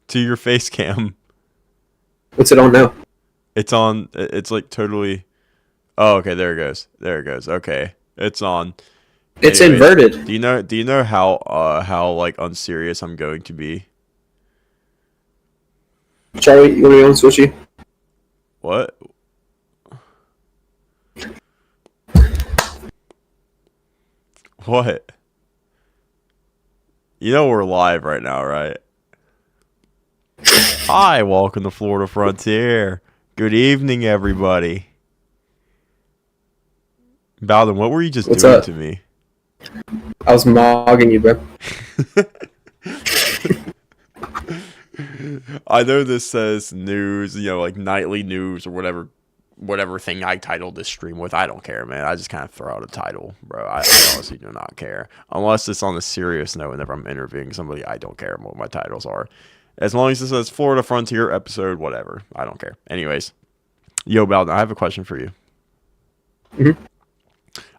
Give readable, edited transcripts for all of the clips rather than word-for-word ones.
to your face cam. What's it on now? It's on. It's like totally. Oh, okay. There it goes. There it goes. Okay, it's on. It's Anyways, inverted. do you know how like unserious I'm going to be? Charlie, you want to be on Switchy? What? What? You know we're live right now, right? Hi, welcome to Florida Frontier. Good evening, everybody. Bowden, what were you just What's doing up? to me? I was mogging you, bro. I know this says news, you know, like nightly news or whatever thing I titled this stream with. I don't care, man. I just kind of throw out a title, bro. I honestly do not care. Unless it's on a serious note, whenever I'm interviewing somebody, I don't care what my titles are. As long as it says Florida Frontier episode, whatever. I don't care. Anyways, yo, Bowden, I have a question for you. Mm-hmm.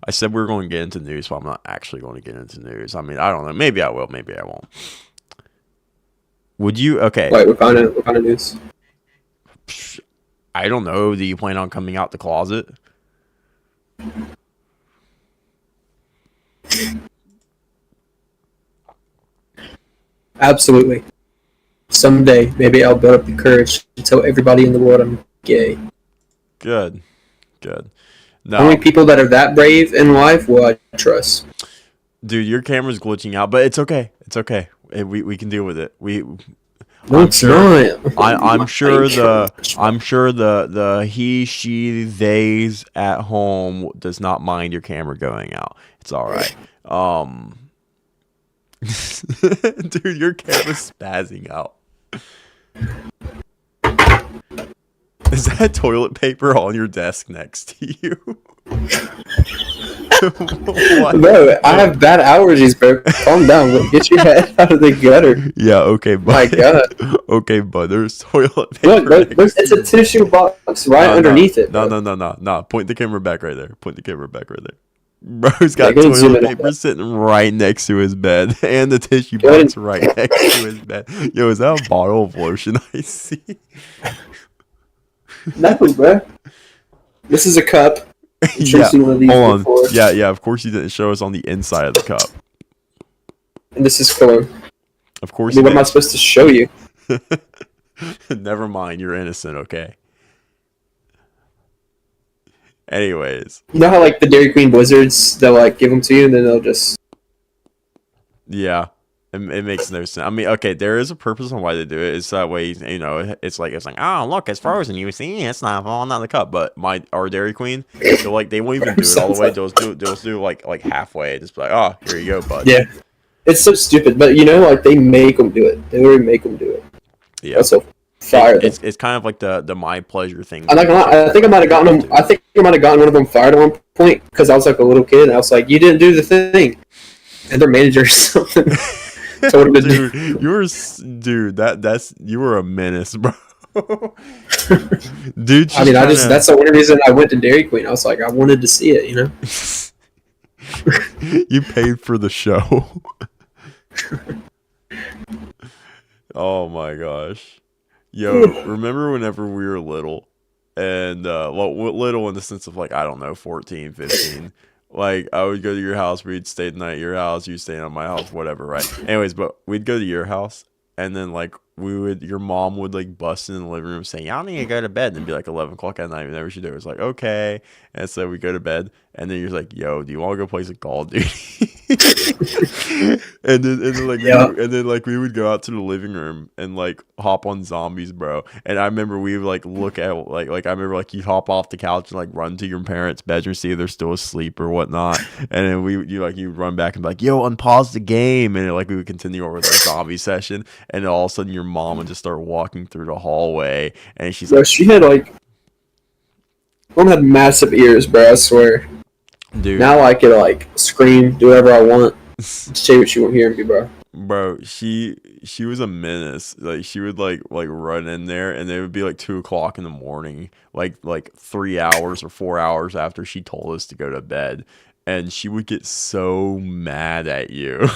I said we were going to get into news, but I'm not actually going to get into news. I mean, I don't know. Maybe I will. Maybe I won't. Would you? Okay. Wait, what kind of news? I don't know. Do you plan on coming out the closet? Absolutely. Someday, maybe I'll build up the courage to tell everybody in the world I'm gay. Good. Good. No. Only people that are that brave in life will I trust. Dude, your camera's glitching out, but it's okay. It's okay. We can deal with it. No, it's not. I'm sure the he, she, they's at home does not mind your camera going out. It's all right. Dude, your camera's spazzing out. Is that toilet paper on your desk next to you? Bro, I have bad allergies, bro. Calm down. Get your head out of the gutter. Yeah, okay, bud. My God. Okay, bud. There's toilet paper. Look, it's a tissue box right underneath it. No. Point the camera back right there. Point the camera back right there. Bro's got toilet paper sitting right next to his bed and the tissue box right next to his bed. Yo, is that a bottle of lotion I see? No, bro. This is a cup. Yeah, hold on. Yeah, of course you didn't show us on the inside of the cup. And this is cologne. Of course what am I supposed to show you? Never mind, you're innocent, okay? Anyways. You know how, like, the Dairy Queen Blizzards, they'll, like, give them to you, and then they'll just... Yeah. It makes no sense. I mean, okay, there is a purpose on why they do it. It's that way, you know, it's like, oh, look, it's frozen. You see, it's not falling out of the cup. But our Dairy Queen, so like, they won't even do it all the way. They'll do like halfway. Just be like, oh, here you go, bud. Yeah. It's so stupid. But, you know, like, they make them do it. They already make them do it. Yeah. That's so fire. It's kind of like the my pleasure thing. I'm not gonna lie, I think I might have gotten them. I think I might have gotten one of them fired at one point because I was like a little kid and I was like, "You didn't do the thing," and their manager or something told him to do. You were a menace, bro. Dude, I mean, that's the only reason I went to Dairy Queen. I was like, I wanted to see it, you know. You paid for the show. Oh my gosh. Yo, remember whenever we were little and little in the sense of like, I don't know, 14, 15. Like, I would go to your house, we'd stay the night at your house, you'd stay at my house, whatever, right? Anyways, but we'd go to your house, and then, like, your mom would, like, bust in the living room saying, y'all need to go to bed, and it'd be, like, 11 o'clock at night, whenever she'd do it. It was like, okay. And so we go to bed, and then you're like, yo, do you want to go play some Call of Duty? and then we would go out to the living room and like hop on zombies, bro. And I remember we would like look at I remember like you hop off the couch and like run to your parents' bedroom, see if they're still asleep or whatnot. And then you run back and be like, yo, unpause the game, and like we would continue over the zombie session. And then all of a sudden your mom would just start walking through the hallway, and she's like, she had like, mom had massive ears, bro. I swear. Dude. Now I could like scream, do whatever I want, say what you won't hear me, bro. Bro, she was a menace. Like she would like run in there, and it would be like 2 o'clock in the morning, like 3 hours or 4 hours after she told us to go to bed, and she would get so mad at you.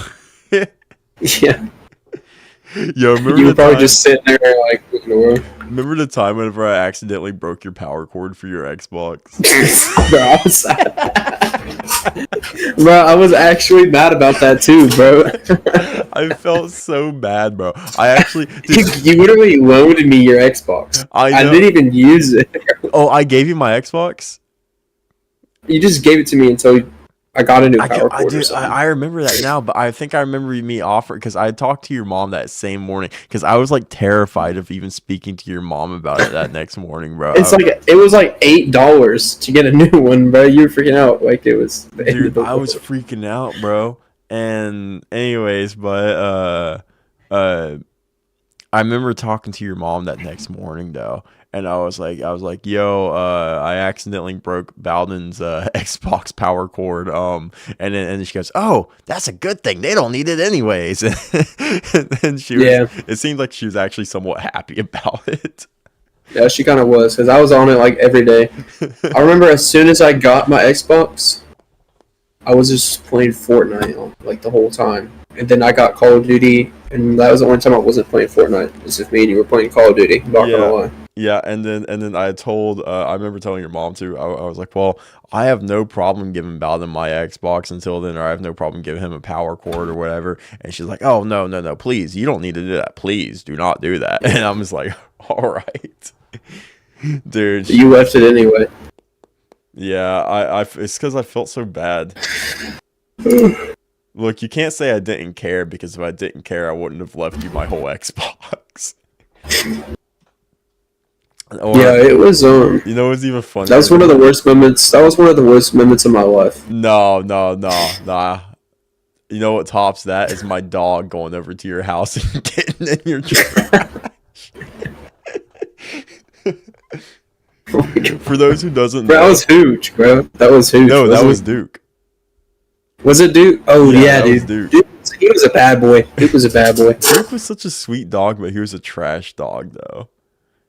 Yeah. Yo, remember You the were probably time? just sitting there like looking around. Remember the time whenever I accidentally broke your power cord for your Xbox? Bro, bro, I was actually mad about that too, bro. I felt so bad, bro. I actually, dude, You literally loaned me your Xbox. I I know. didn't even use it. Oh, I gave you my Xbox. You just gave it to me until I got a new I, power I cord or do. something. I remember that now, but I think I remember me offering because I talked to your mom that same morning because I was like terrified of even speaking to your mom about it that next morning, bro. It was like $8 to get a new one, bro. You were freaking out like it was the end of Dude, the I was world. freaking out, bro. And anyways, but uh I remember talking to your mom that next morning though, and I was like, yo, I accidentally broke Bowden's Xbox power cord, and then she goes, oh, that's a good thing. They don't need it anyways. And then Yeah, it seemed like she was actually somewhat happy about it. yeah, she kind of was because I was on it like every day. I remember as soon as I got my Xbox, I was just playing Fortnite like the whole time, and then I got Call of Duty, and that was the only time I wasn't playing Fortnite. It was just me and you were playing Call of Duty. I'm not gonna Yeah. lie. Yeah, and then I remember telling your mom too. I was like, well, I have no problem giving Bowden my Xbox until then, or I have no problem giving him a power cord or whatever. And she's like, oh no, no, no, please, you don't need to do that. Please do not do that. And I'm just like, all right, dude. You left it anyway. Yeah, it's because I felt so bad. Look, you can't say I didn't care because if I didn't care, I wouldn't have left you my whole Xbox. Or Yeah, it was. you know what's even funnier? That was one of the worst moments. That was one of the worst moments of my life. No, no, no, nah. You know what tops that is my dog going over to your house and getting in your trash. For those who doesn't Bro, that know, was huge, bro. That was huge. no, that wasn't was it? Duke. Was it Duke? Oh Yeah, yeah, that was dude. Duke. He was a bad boy. Duke was a bad boy, Duke was such a sweet dog, but he was a trash dog though.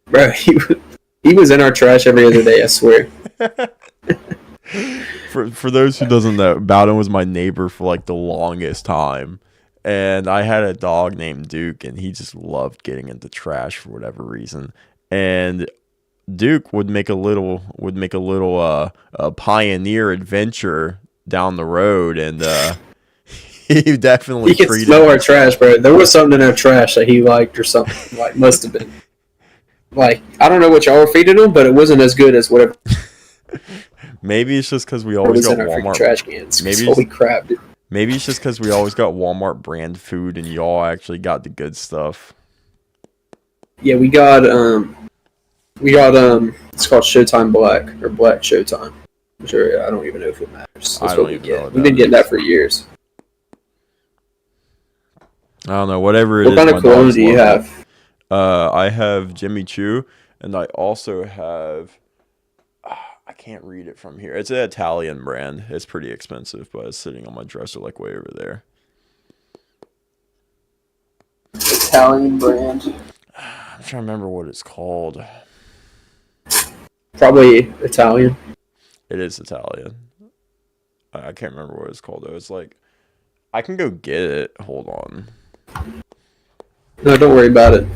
bro. He was in our trash every other day. I swear. For those who doesn't know, Bowden was my neighbor for like the longest time. And I had a dog named Duke, and he just loved getting into trash for whatever reason. And Duke would make a little pioneer adventure down the road, and he definitely He could treated smell our trash, bro. There was something in our trash that he liked or something. Like must have been. Like I don't know what y'all were feeding him, but it wasn't as good as whatever Maybe it's just because we always was got in our freaking Walmart. trash cans. Maybe Holy crap, dude. Maybe it's just because we always got Walmart brand food, and y'all actually got the good stuff. Yeah, we got it's called Showtime Black or Black Showtime. Sure, I don't even know if it matters. I That's don't what we even know get. what We've that been getting that is. for years. I don't know, whatever it What is. kind My of cologne dogs do you love it. have? I have Jimmy Choo, and I also have. I can't read it from here. It's an Italian brand. It's pretty expensive, but it's sitting on my dresser like way over there. Italian brand. I'm trying to remember what it's called. Probably Italian. It is Italian. I can't remember what it's called though. It's like I can go get it. Hold on. No, don't worry about it.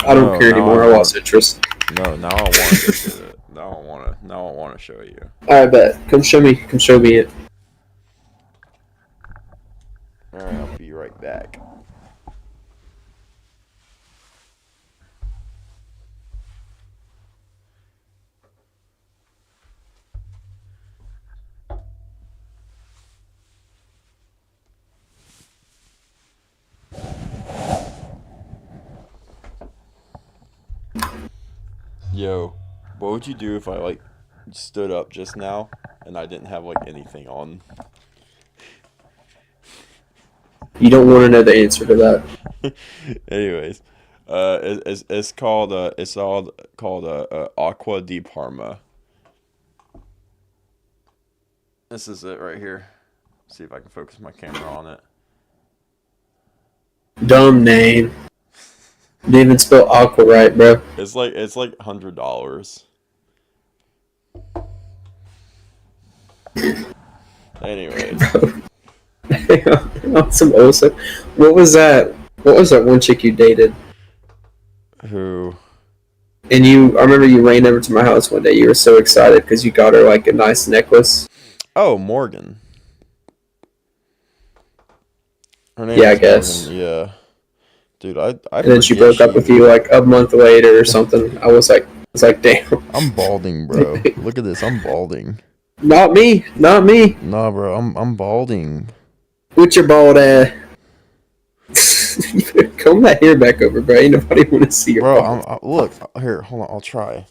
I don't No, care now anymore. I I want. lost interest. No, now I want to go get it. Now I want to show you. I bet. Come show me. Come show me it. All right, I'll be right back. Yo, what would you do if I like stood up just now and I didn't have like anything on? You don't want to know the answer to that. Anyways, it's called Aqua di Parma. This is it right here. See if I can focus my camera on it. Dumb name. Didn't even spell aqua right, bro. It's like $100. Anyway, On some old stuff. What was that? What was that one chick you dated? Who? And I remember you ran over to my house one day. You were so excited because you got her like a nice necklace. Oh, Morgan. Her name Yeah, I is guess. Morgan. Yeah, dude, I And then she forget broke up with you like a month later or something. I was like, damn. I'm balding, bro. Look at this. I'm balding. Not me, not me. Nah, bro. I'm balding. With your bald ass. Comb that hair back over, bro. Ain't nobody want to see your Bro, bald. look here. Hold on. I'll try.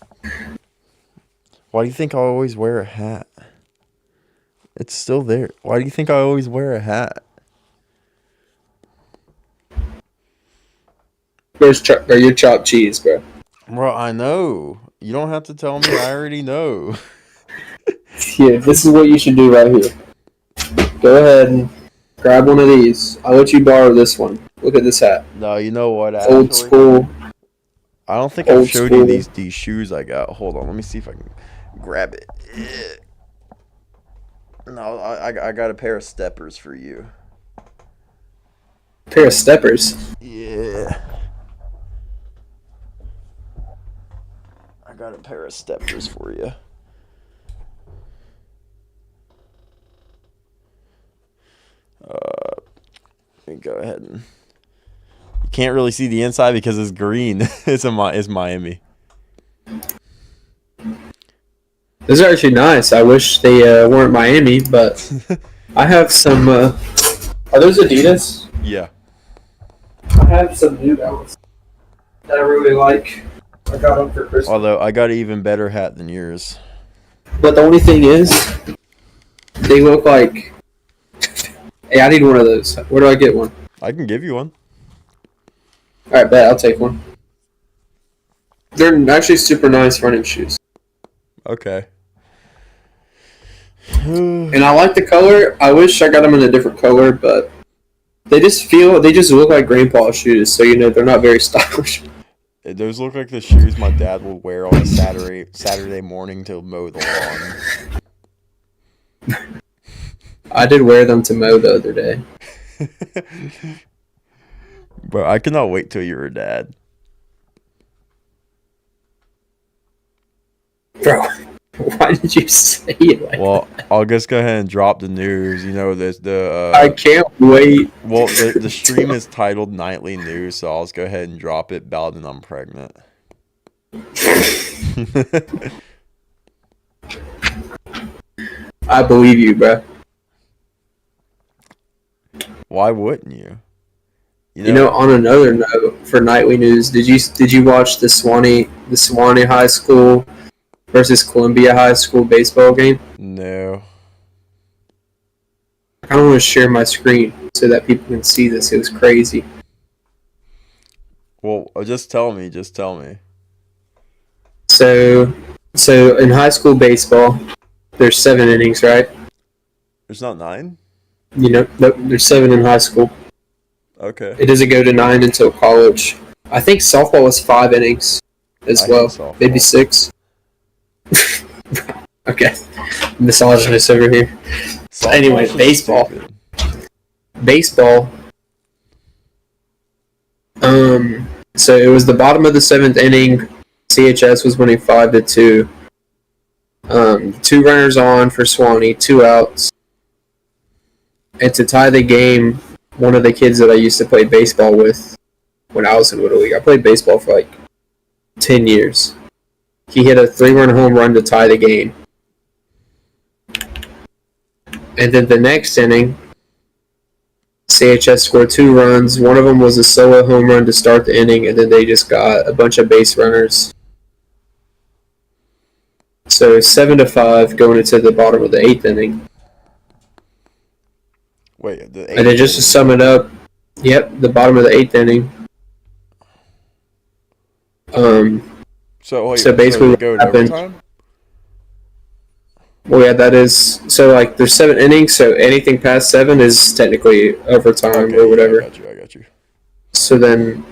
Why do you think I always wear a hat? It's still there. Why do you think I always wear a hat? Or your chopped cheese, bro. Bro, I know. You don't have to tell me. I already know. Yeah, this is what you should do right here. Go ahead and grab one of these. I'll let you borrow this one. Look at this hat. No, you know what? Old Actually, school. I don't think I've Old showed you school. these shoes I got. Hold on. Let me see if I can grab it. No, I got a pair of steppers for you. Pair of steppers. Yeah. I got a pair of steppers for you. Let me go ahead and. You can't really see the inside because it's green. It's Miami. These are actually nice. I wish they weren't Miami, but I have some. Are those Adidas? Yeah. I have some New Balance that I really like. I got them for Christmas. Although I got an even better hat than yours. But the only thing is, they look like. Hey, I need one of those. Where do I get one? I can give you one. All right, bet I'll take one. They're actually super nice running shoes, Okay. and I like the color. I wish I got them in a different color, but they just look like grandpa shoes. So they're not very stylish. Those look like the shoes my dad would wear on a Saturday morning to mow the lawn. I did wear them to mow the other day. Bro, I cannot wait till you're a dad. Bro, why did you say it like Well, that? I'll just go ahead and drop the news. You know, there's I can't wait. well, the stream is titled Nightly News, so I'll just go ahead and drop it. Bowden, I'm pregnant. I believe you, bro. Why wouldn't you? On another note, for nightly news, did you watch the Swanee High School versus Columbia High School baseball game? No. I kind of want to share my screen so that people can see this. It was crazy. Well, just tell me. Just tell me. So in high school baseball, there's 7 innings, right? There's not 9? Nope, there's 7 in high school. Okay. It doesn't go to 9 until college. I think softball is 5 innings as I hate well, softball. maybe 6. Okay, misogynist over here. Softball's Anyway, just baseball. stupid. Baseball. So it was the bottom of the 7th inning. CHS was winning 5-2. 2 runners on for Swanee, 2 outs. And to tie the game, one of the kids that I used to play baseball with when I was in Little League, I played baseball for like 10 years. He hit a 3-run home run to tie the game. And then the next inning, CHS scored 2 runs. One of them was a solo home run to start the inning, and then they just got a bunch of base runners. So 7-5 going into the bottom of the 8th inning. Wait, the And then just to sum it up, yep, the bottom of the 8th inning. So basically they what go in happened- overtime? Well, yeah, that is so. Like, there's 7 innings, so anything past 7 is technically overtime Okay, or yeah, whatever. I got you. So then,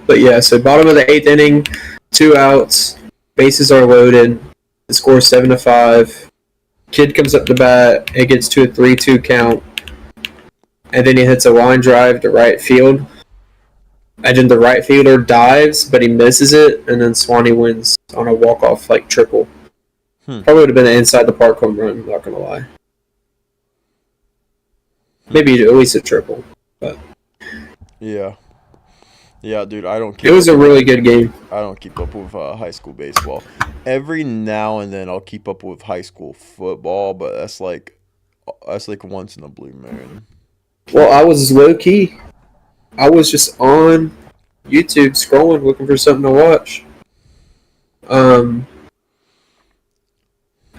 but yeah, so bottom of the 8th inning, 2 outs, bases are loaded. The score 7-5. Kid comes up to bat. It gets to a 3-2 count, and then he hits a line drive to right field. And then the right fielder dives, but he misses it, and then Swanee wins on a walk-off like triple. Probably would have been an inside the park home run. I'm not gonna lie. Maybe at least a triple. But Yeah. Yeah, dude, I don't it keep was up a really good game. I don't keep up with high school baseball. Every now and then I'll keep up with high school football, but that's like once in a blue moon. Well, I was low key. I was just on YouTube scrolling, looking for something to watch.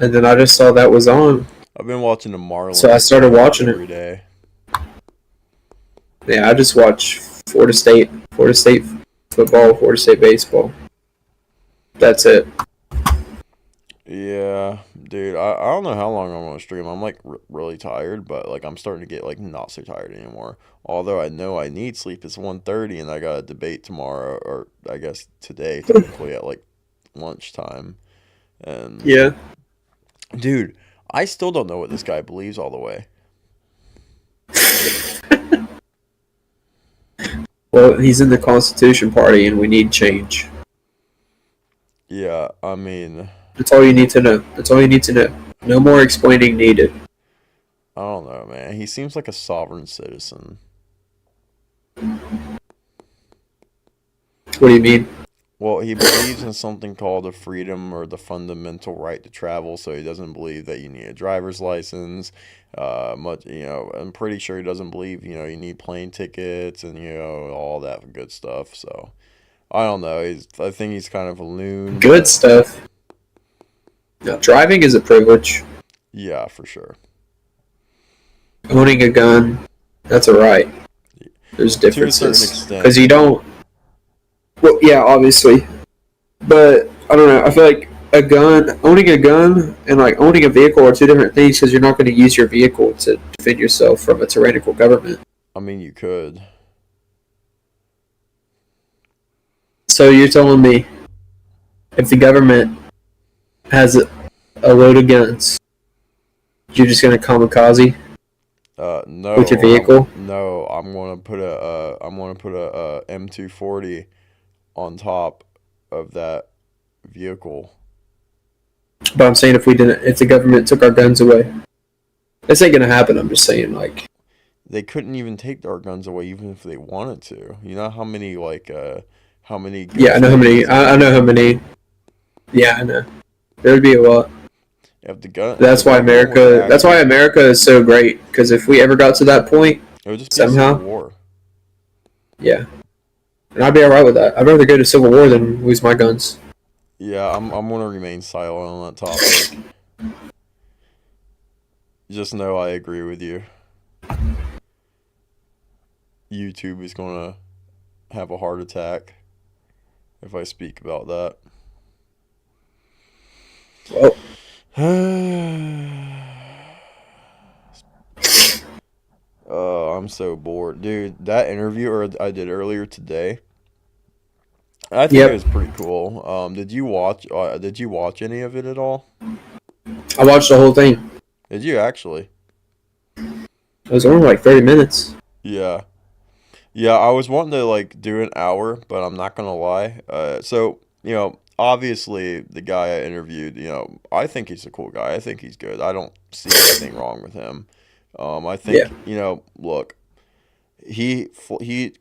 And then I just saw that was on, I've been watching the Marlins so I started watching every it. day. Yeah, I just watch Florida State football, Florida State baseball. That's it. Yeah, dude, I don't know how long I'm gonna stream. I'm like really tired, but like I'm starting to get like not so tired anymore. Although I know I need sleep. It's 1:30 and I got a debate tomorrow, or I guess today, technically at like lunchtime. And Yeah. dude, I still don't know what this guy believes all the way. Well, he's in the Constitution Party, and we need change. Yeah, I mean, That's all you need to know. That's all you need to know. No more explaining needed. I don't know, man. He seems like a sovereign citizen. What do you mean? Well, he believes in something called the freedom or the fundamental right to travel, so he doesn't believe that you need a driver's license. I'm pretty sure he doesn't believe, you need plane tickets and, all that good stuff. So, I don't know. I think he's kind of a loon. Good stuff. Now, driving is a privilege. Yeah, for sure. Owning a gun, that's a right. There's To a certain differences. extent. Because you don't. Well, yeah, obviously. But, I don't know. I feel like owning a gun and like owning a vehicle are two different things because you're not going to use your vehicle to defend yourself from a tyrannical government. I mean, you could. So you're telling me if the government has a load of guns, you're just going to kamikaze No. with your vehicle? No, I'm gonna put a M240 on top of that vehicle. But I'm saying if the government took our guns away, this ain't going to happen. I'm just saying, like, They couldn't even take our guns away even if they wanted to. You know how many yeah, I know how many. I know how many. Yeah, I know. There would be a lot. if the gun That's the why government was America. That's why actually- America is so great. Because if we ever got to that point, it would just be somehow- a civil war. yeah, and I'd be alright with that. I'd rather go to civil war than lose my guns. Yeah, I'm gonna remain silent on that topic. Just know I agree with you. YouTube is gonna have a heart attack if I speak about that. Well, Oh, I'm so bored, dude. That interview I did earlier today, I think Yep. it was pretty cool. Did you watch? Did you watch any of it at all? I watched the whole thing. Did you actually? It was only like 30 minutes. Yeah, yeah. I was wanting to like do an hour, but I'm not gonna lie. So obviously the guy I interviewed, I think he's a cool guy. I think he's good. I don't see anything wrong with him. I think look, he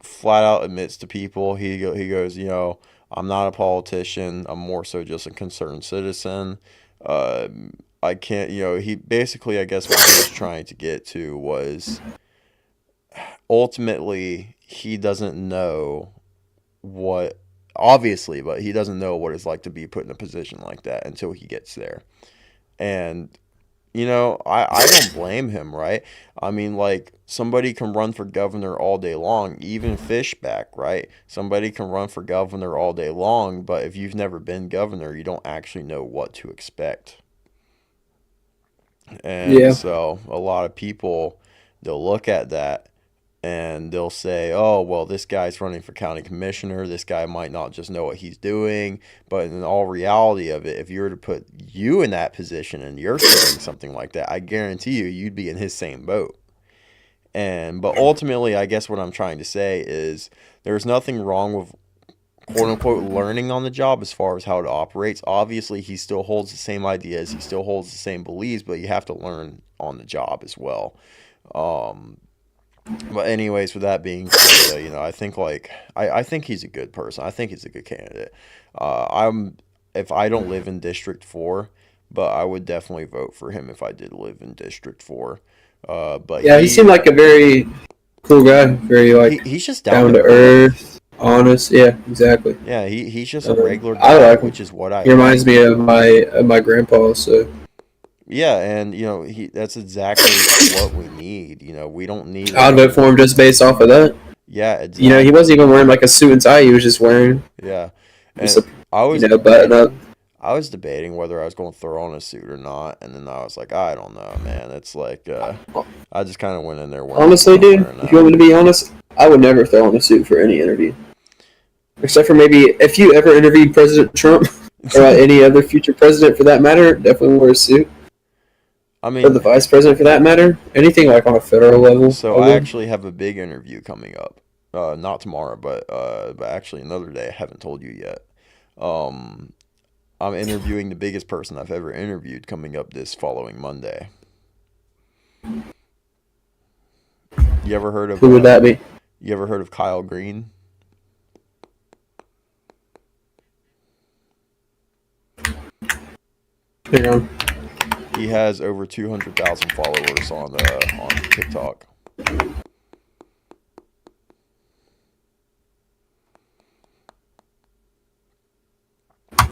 flat out admits to people. He goes, I'm not a politician. I'm more so just a concerned citizen. I can't, he basically, I guess what he was trying to get to was ultimately he doesn't know what, obviously, but he doesn't know what it's like to be put in a position like that until he gets there. And I don't blame him, right? I mean, like, somebody can run for governor all day long, even Fishback, right? Somebody can run for governor all day long, but if you've never been governor, you don't actually know what to expect. And Yeah. so a lot of people, they'll look at that and they'll say, oh, well, this guy's running for county commissioner. This guy might not just know what he's doing. But in all reality of it, if you were to put you in that position and you're saying something like that, I guarantee you'd be in his same boat. But ultimately, I guess what I'm trying to say is there's nothing wrong with quote unquote learning on the job as far as how it operates. Obviously, he still holds the same ideas, he still holds the same beliefs, but you have to learn on the job as well. But anyways, with that being said, I think I think he's a good person. I think he's a good candidate. If I don't live in District 4, but I would definitely vote for him if I did live in District 4. But Yeah, he seemed like a very cool guy, very like he's just down to earth, honest. Yeah, exactly. Yeah, he's just a regular I guy, like him. which is what I He reminds me of my grandpa. So yeah, and that's exactly what we need. We don't need I'd vote for him just based off of that. yeah, exactly. He wasn't even wearing like a suit and tie. He was just wearing Yeah, and just a I was button up. I was debating whether I was going to throw on a suit or not, and then I was like, I don't know, man. It's like I just kind of went in there. Honestly, dude, if you want me to be honest, I would never throw on a suit for any interview, except for maybe if you ever interviewed President Trump or any other future president for that matter. Definitely wear a suit. I mean, or the vice president for that matter. Anything like on a federal level. So I actually have a big interview coming up. Not tomorrow, but actually another day. I haven't told you yet. I'm interviewing the biggest person I've ever interviewed coming up this following Monday. You ever heard of Who would that be? You ever heard of Kyle Green? Hang on. He has over 200,000 followers on TikTok.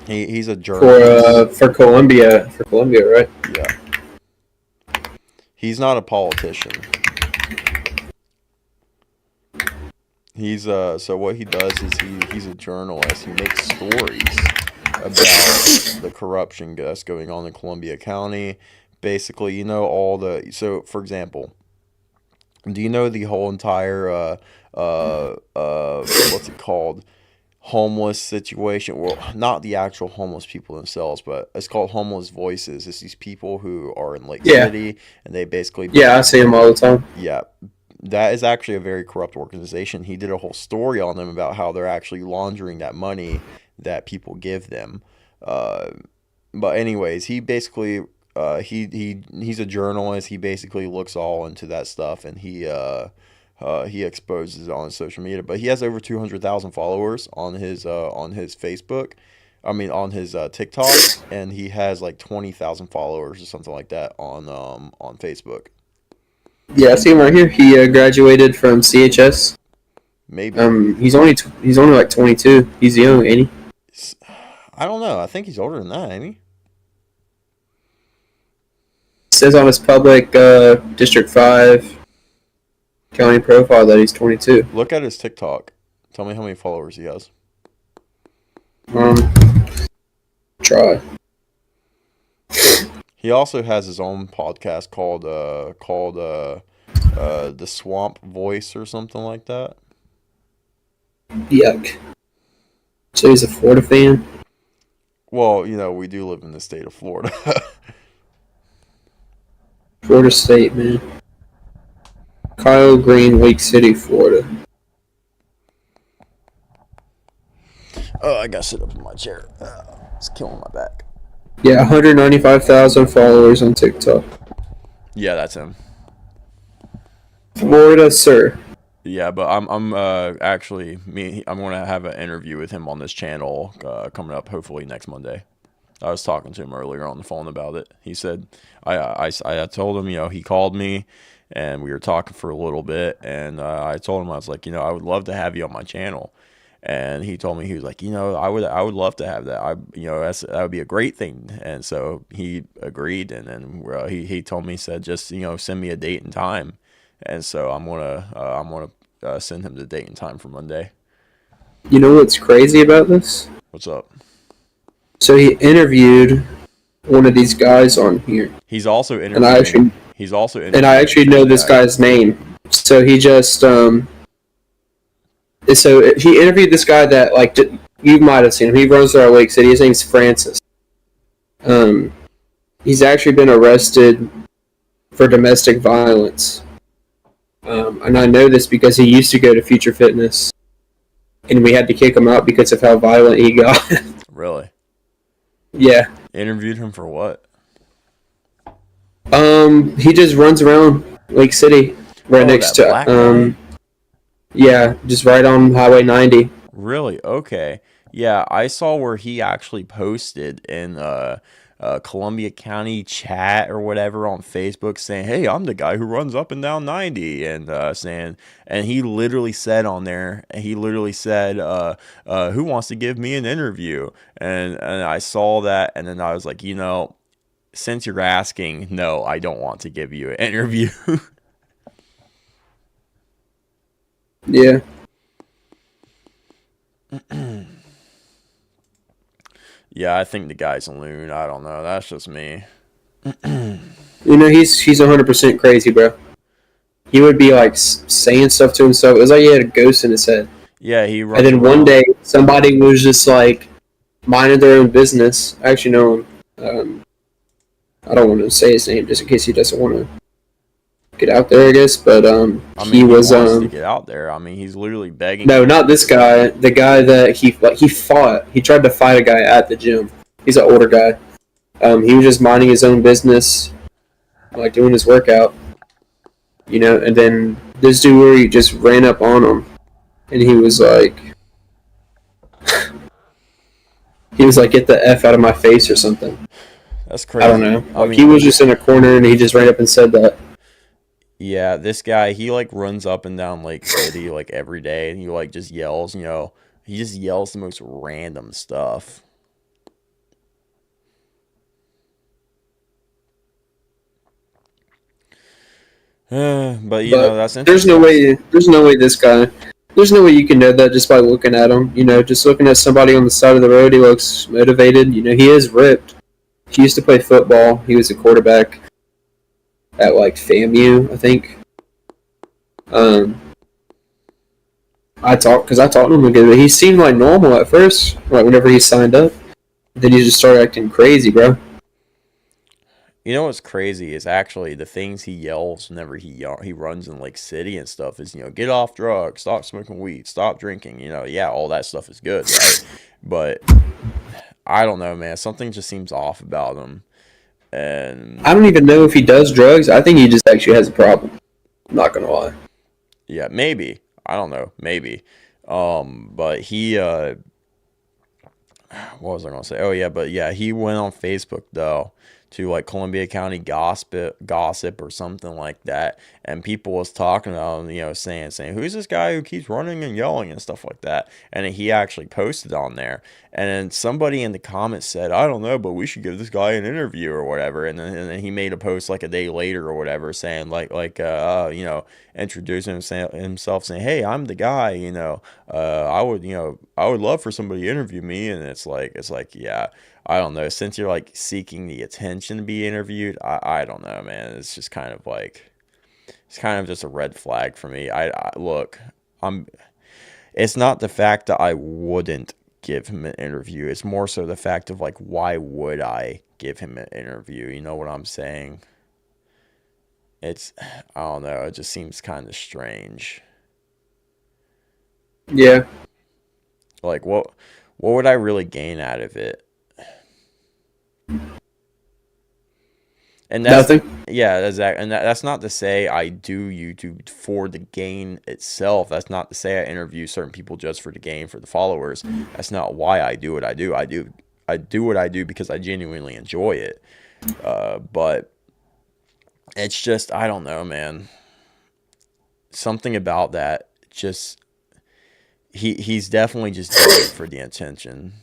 He's a journalist for Columbia, right? Yeah. He's not a politician. He's so what he does is he's a journalist. He makes stories about the corruption that's going on in Columbia County. Basically, so for example, do you know the whole entire what's it called? Homeless situation. Well, not the actual homeless people themselves, but it's called Homeless Voices. It's these people who are in Lake City, and they basically I see them all the time. Yeah, that is actually a very corrupt organization. He did a whole story on them about how they're actually laundering that money that people give them. But anyways, he basically he's a journalist. He basically looks all into that stuff, and he exposes it on his social media. But he has over 200,000 followers on his Facebook. I mean, on his TikTok, and he has like 20,000 followers or something like that on Facebook. Yeah, I see him right here. He graduated from CHS. Maybe. He's only like 22. He's young, ain't he? I don't know. I think he's older than that, ain't he? It says on his public District 5 county profile that he's 22. Look at his TikTok. Tell me how many followers he has. Try. He also has his own podcast called The Swamp Voice or something like that. Yuck. So he's a Florida fan? Well, we do live in the state of Florida. Florida State, man. Kyle Green, Lake City, Florida. Oh, I gotta sit up in my chair. It's killing my back. Yeah, 195,000 followers on TikTok. Yeah, that's him. Florida, sir. Yeah, but I'm gonna have an interview with him on this channel coming up hopefully next Monday. I was talking to him earlier on the phone about it. He said I told him, he called me and we were talking for a little bit, and I told him, I was like, I would love to have you on my channel. And he told me, he was like, I would love to have that. That would be a great thing. And so he agreed, and then he told me, he said, just send me a date and time. And so I'm gonna send him the date and time for Monday. You know what's crazy about this? What's up? So he interviewed one of these guys on here. He's also interviewing. And I actually know this guy's name. So he just he interviewed this guy that like you might have seen him. He runs around Lake City. His name's Francis. Um, he's actually been arrested for domestic violence, and I know this because he used to go to Future Fitness, and we had to kick him out because of how violent he got. Really? Yeah. Interviewed him for what? He just runs around Lake City right Oh, next that black guy? to yeah, just right on Highway 90. Really? Okay. Yeah, I saw where he actually posted in Columbia County chat or whatever on Facebook saying, "Hey, I'm the guy who runs up and down 90," and and he literally said on there, he literally said, "Who wants to give me an interview?" And I saw that, and then I was like, since you're asking, no, I don't want to give you an interview. Yeah. Yeah, I think the guy's a loon. I don't know. That's just me. He's 100% crazy, bro. He would be like saying stuff to himself. It was like he had a ghost in his head. Yeah, he And runs then one around. day, somebody was just like minding their own business. I actually know him. I don't want to say his name just in case he doesn't want to get out there, I guess. But I he mean, he was wants to get out there. I mean, he's literally begging no, people. not this guy. The guy that he fought. He tried to fight a guy at the gym. He's an older guy. He was just minding his own business, like doing his workout, and then this dude he just ran up on him, and he was like, "Get the f out of my face" or something. That's I don't crazy. know. I Like he mean, was just in a corner, and he just ran up and said that. yeah, this guy, he like runs up and down Lake City like every day, and he like just yells, he just yells the most random stuff. But But that's there's no interesting. way. There's no way this guy. There's no way you can know that just by looking at him. Just looking at somebody on the side of the road, he looks motivated. He is ripped. He used to play football. He was a quarterback at like FAMU, I think. Um, I talked to him again, but he seemed like normal at first, like whenever he signed up. Then he just started acting crazy, bro. You know what's crazy is actually the things he yells whenever he runs in Lake City and stuff is, get off drugs, stop smoking weed, stop drinking. Yeah, all that stuff is good, right? But I don't know, man. Something just seems off about him. And I don't even know if he does drugs. I think he just actually has a problem. I'm not gonna lie. yeah, maybe. I don't know, maybe. But what was I gonna say? Oh yeah, but yeah, he went on Facebook though to like Columbia County gossip or something like that, and people was talking about him, saying who's this guy who keeps running and yelling and stuff like that, and then he actually posted on there, and then somebody in the comments said, I don't know, but we should give this guy an interview or whatever, and then he made a post like a day later or whatever saying introducing himself saying, hey, I'm the guy, I would love for somebody to interview me, and it's like, yeah, I don't know. Since you're like seeking the attention to be interviewed, I don't know, man. It's just kind of like it's kind of just a red flag for me. I look, I'm. It's not the fact that I wouldn't give him an interview. It's more so the fact of like, why would I give him an interview? You know what I'm saying? It's I don't know. It just seems kind of strange. Yeah, Like what would I really gain out of it? And that's nothing. yeah, exactly. And that's not to say I do YouTube for the gain itself. That's not to say I interview certain people just for the gain for the followers. That's not why I do what I do. I do what I do because I genuinely enjoy it. But it's just I don't know, man. Something about that just he's definitely just doing it for the attention.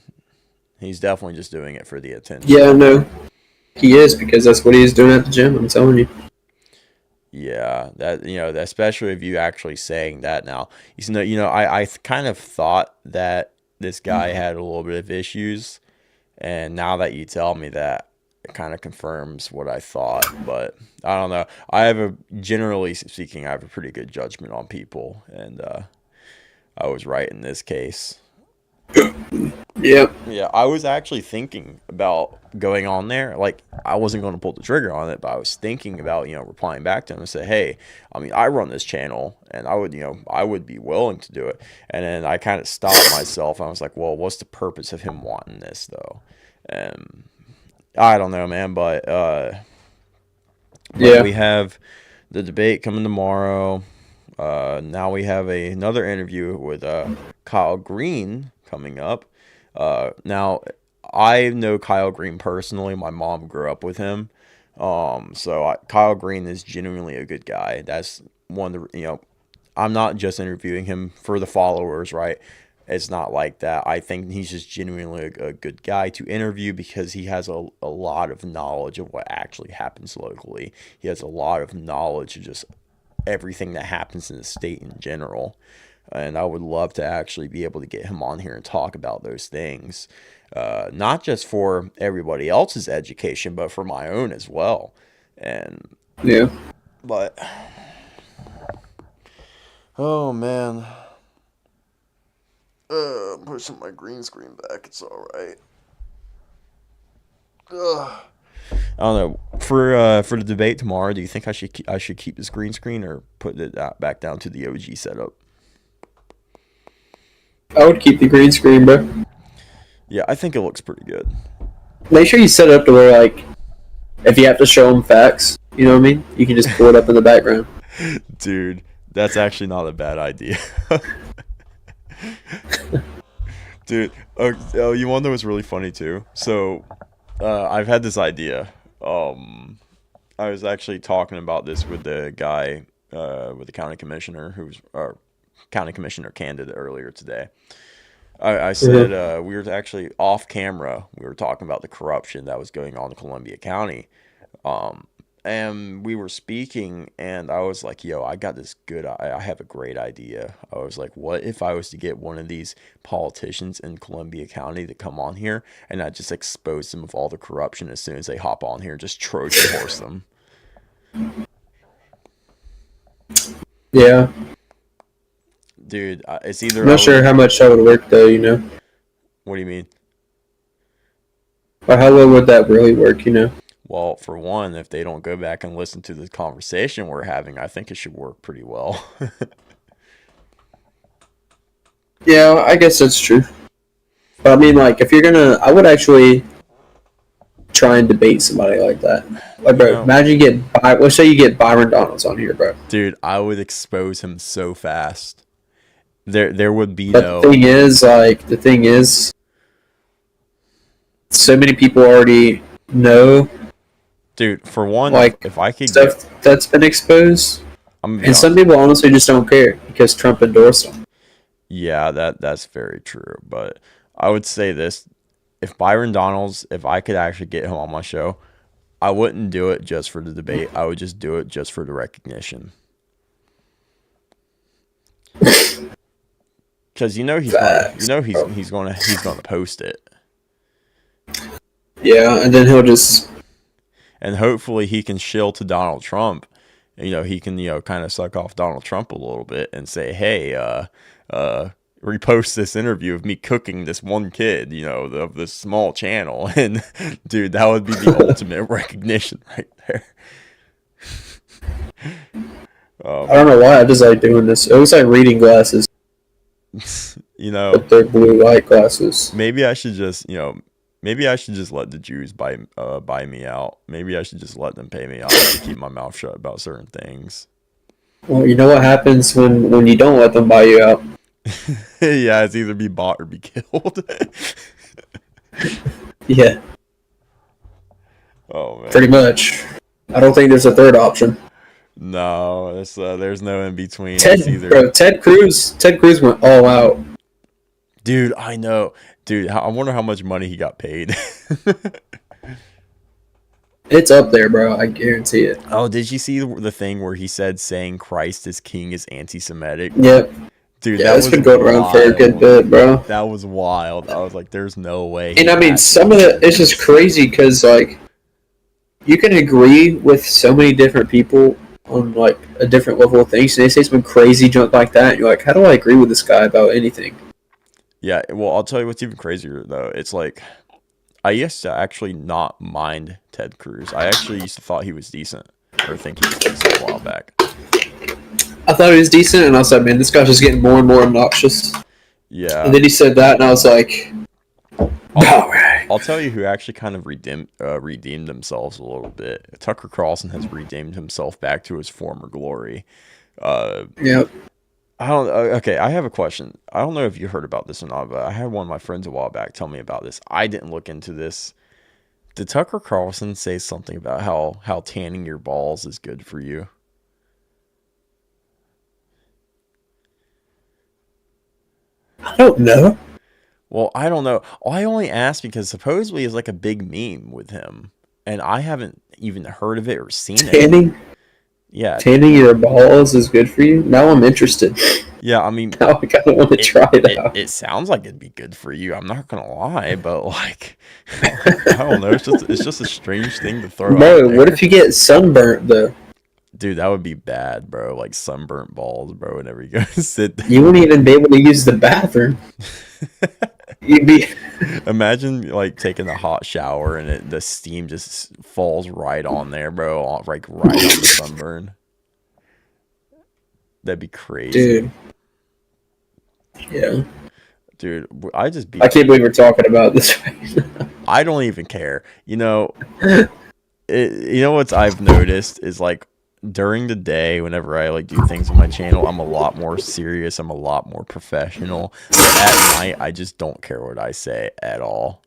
He's definitely just doing it for the Yeah, attention. no, he is because that's what he's doing at the gym. I'm telling you. Yeah, that especially if you actually saying that now. I kind of thought that this guy had a little bit of issues, and now that you tell me that, it kind of confirms what I thought. But I don't know. Generally speaking, I have a pretty good judgment on people, and I was right in this case. Yep. Yeah, I was actually thinking about going on there. Like, I wasn't going to pull the trigger on it, but I was thinking about, replying back to him and say, hey, I mean, I run this channel and I would be willing to do it. And then I kind of stopped myself. I was like, well, what's the purpose of him wanting this, though? And I don't know, man, but Yeah. we have the debate coming tomorrow. Now we have another interview with Kyle Green coming up. Now I know Kyle Green personally. My mom grew up with him. Kyle Green is genuinely a good guy. That's one of the, I'm not just interviewing him for the followers, right? It's not like that. I think he's just genuinely a good guy to interview because he has a lot of knowledge of what actually happens locally. He has a lot of knowledge of just everything that happens in the state in general. And I would love to actually be able to get him on here and talk about those things. Not just for everybody else's education, but for my own as well. Yeah. But, oh man. I'm pushing my green screen back. It's alright. I don't know. For the debate tomorrow, do you think I should keep this green screen or put it back down to the OG setup? I would keep the green screen, bro. Yeah, I think it looks pretty good. Make sure you set it up to where, like, if you have to show them facts, you know what I mean? You can just pull it up in the background. Dude, that's actually not a bad idea. Dude, oh, you want to know what's really funny too? So, I've had this idea. I was actually talking about this with the guy, with the county commissioner, who's our county commissioner candidate earlier today. I said we were actually off camera. We were talking about the corruption that was going on in Columbia County. And we were speaking, and I was like, yo, I got this I have a great idea. I was like, what if I was to get one of these politicians in Columbia County to come on here, and I just expose them of all the corruption as soon as they hop on here, just Trojan horse them. Yeah. Dude, it's either... I'm not sure how much that would work, though, you know? What do you mean? Or how well would that really work, you know? Well, for one, if they don't go back and listen to the conversation we're having, I think it should work pretty well. Yeah, I guess that's true. But I mean, like, if you're gonna... I would actually try and debate somebody like that. Like, bro, imagine you get... Let's say you get Byron Donalds on here, bro. Dude, I would expose him so fast. There would be but no... The thing is, so many people already know... Dude, for one, like, if I could stuff that's been exposed, and some people honestly just don't care because Trump endorsed them. Yeah, that's very true. But I would say this: if Byron Donalds, if I could actually get him on my show, I wouldn't do it just for the debate. I would just do it just for the recognition. Because he's going to post it. Yeah, and then he'll just... And hopefully he can shill to Donald Trump. He can, kind of suck off Donald Trump a little bit and say, hey, repost this interview of me cooking this one kid, of this small channel. And, dude, that would be the ultimate recognition right there. I don't know why I just like doing this. It looks like reading glasses. But they're blue light glasses. Maybe I should just, let the Jews buy me out. Maybe I should just let them pay me off to keep my mouth shut about certain things. Well, you know what happens when you don't let them buy you out? Yeah, it's either be bought or be killed. Yeah. Oh, man. Pretty much. I don't think there's a third option. No, there's no in between. Ted Cruz went all out. Dude, I know. Dude, I wonder how much money he got paid. It's up there, bro. I guarantee it. Oh, did you see the thing where he said saying Christ is king is anti-Semitic? Yep. Dude, yeah, that's been going around for a good bit, bro. That was wild. I was like, there's no way. And I mean, some of it, it's just crazy because, like, you can agree with so many different people on like a different level of things, and they say some crazy junk like that, and you're like, how do I agree with this guy about anything? Yeah, well, I'll tell you what's even crazier though. It's like I used to actually not mind Ted Cruz. I actually used to thought he was decent, or think he was decent a while back. I thought he was decent, and I was like, man, this guy's just getting more and more obnoxious. And Yeah, then he said that, and I was like, I'll, all right. I'll tell you who actually kind of redeemed themselves a little bit. Tucker Carlson has redeemed himself back to his former glory. Uh, Yep. I don't. Okay, I have a question. I don't know if you heard about this or not, but I had one of my friends a while back tell me about this. I didn't look into this. Did Tucker Carlson say something about how tanning your balls is good for you? I don't know. Well, I don't know. I only asked because supposedly it's like a big meme with him, and I haven't even heard of it or seen it. Tanning, Yeah, tanning your balls is good for you. Now I'm interested. yeah. I mean, Now I kind of want to it try it it out. it sounds like it'd be good for you. I'm not gonna lie, but like, I don't know. It's just a strange thing to throw out Bro, what there. if you get sunburnt though? Dude, that would be bad, bro. Like sunburnt balls, bro. Whenever you go to sit. You wouldn't even be able to use the bathroom. You'd be. Imagine like taking a hot shower and the steam just falls right on there, bro. Like right on the sunburn. That'd be crazy, Dude. Yeah. dude. I just be. I can't believe we're talking about this right now. I don't even care. You know what's I've noticed is like during the day, whenever I like do things on my channel, I'm a lot more serious. I'm a lot more professional. But at night, I just don't care what I say at all.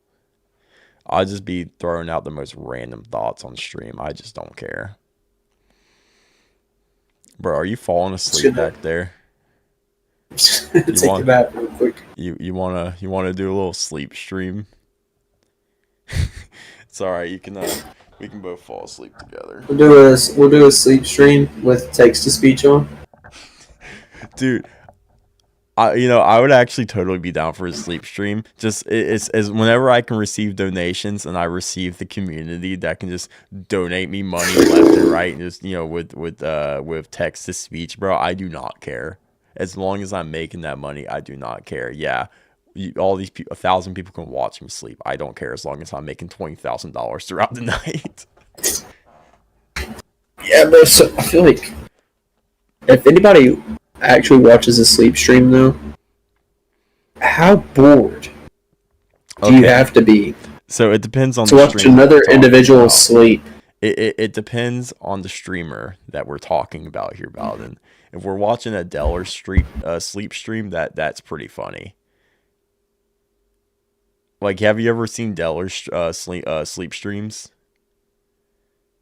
I'll just be throwing out the most random thoughts on stream. I just don't care. Bro, are you falling asleep back there? Take You the want bathroom real quick. you wanna do a little sleep stream? It's all right. We can both fall asleep together. We'll do a sleep stream with text to speech on. Dude, I would actually totally be down for a sleep stream. Just it's as whenever I can receive donations and I receive the community that can just donate me money left and right, and just with text to speech, bro. I do not care. As long as I'm making that money, I do not care. Yeah, all these people, 1,000 people can watch me sleep. I don't care as long as I'm making $20,000 throughout the night. Yeah, bro. So I feel like if anybody actually watches a sleep stream, though, how bored do you Okay, have to be so it depends on to the watch stream that we're another talking individual about. sleep? It depends on the streamer that we're talking about here, Bowden. If we're watching a Deller Street sleep stream, that's pretty funny. Like, have you ever seen Deller's sleep streams?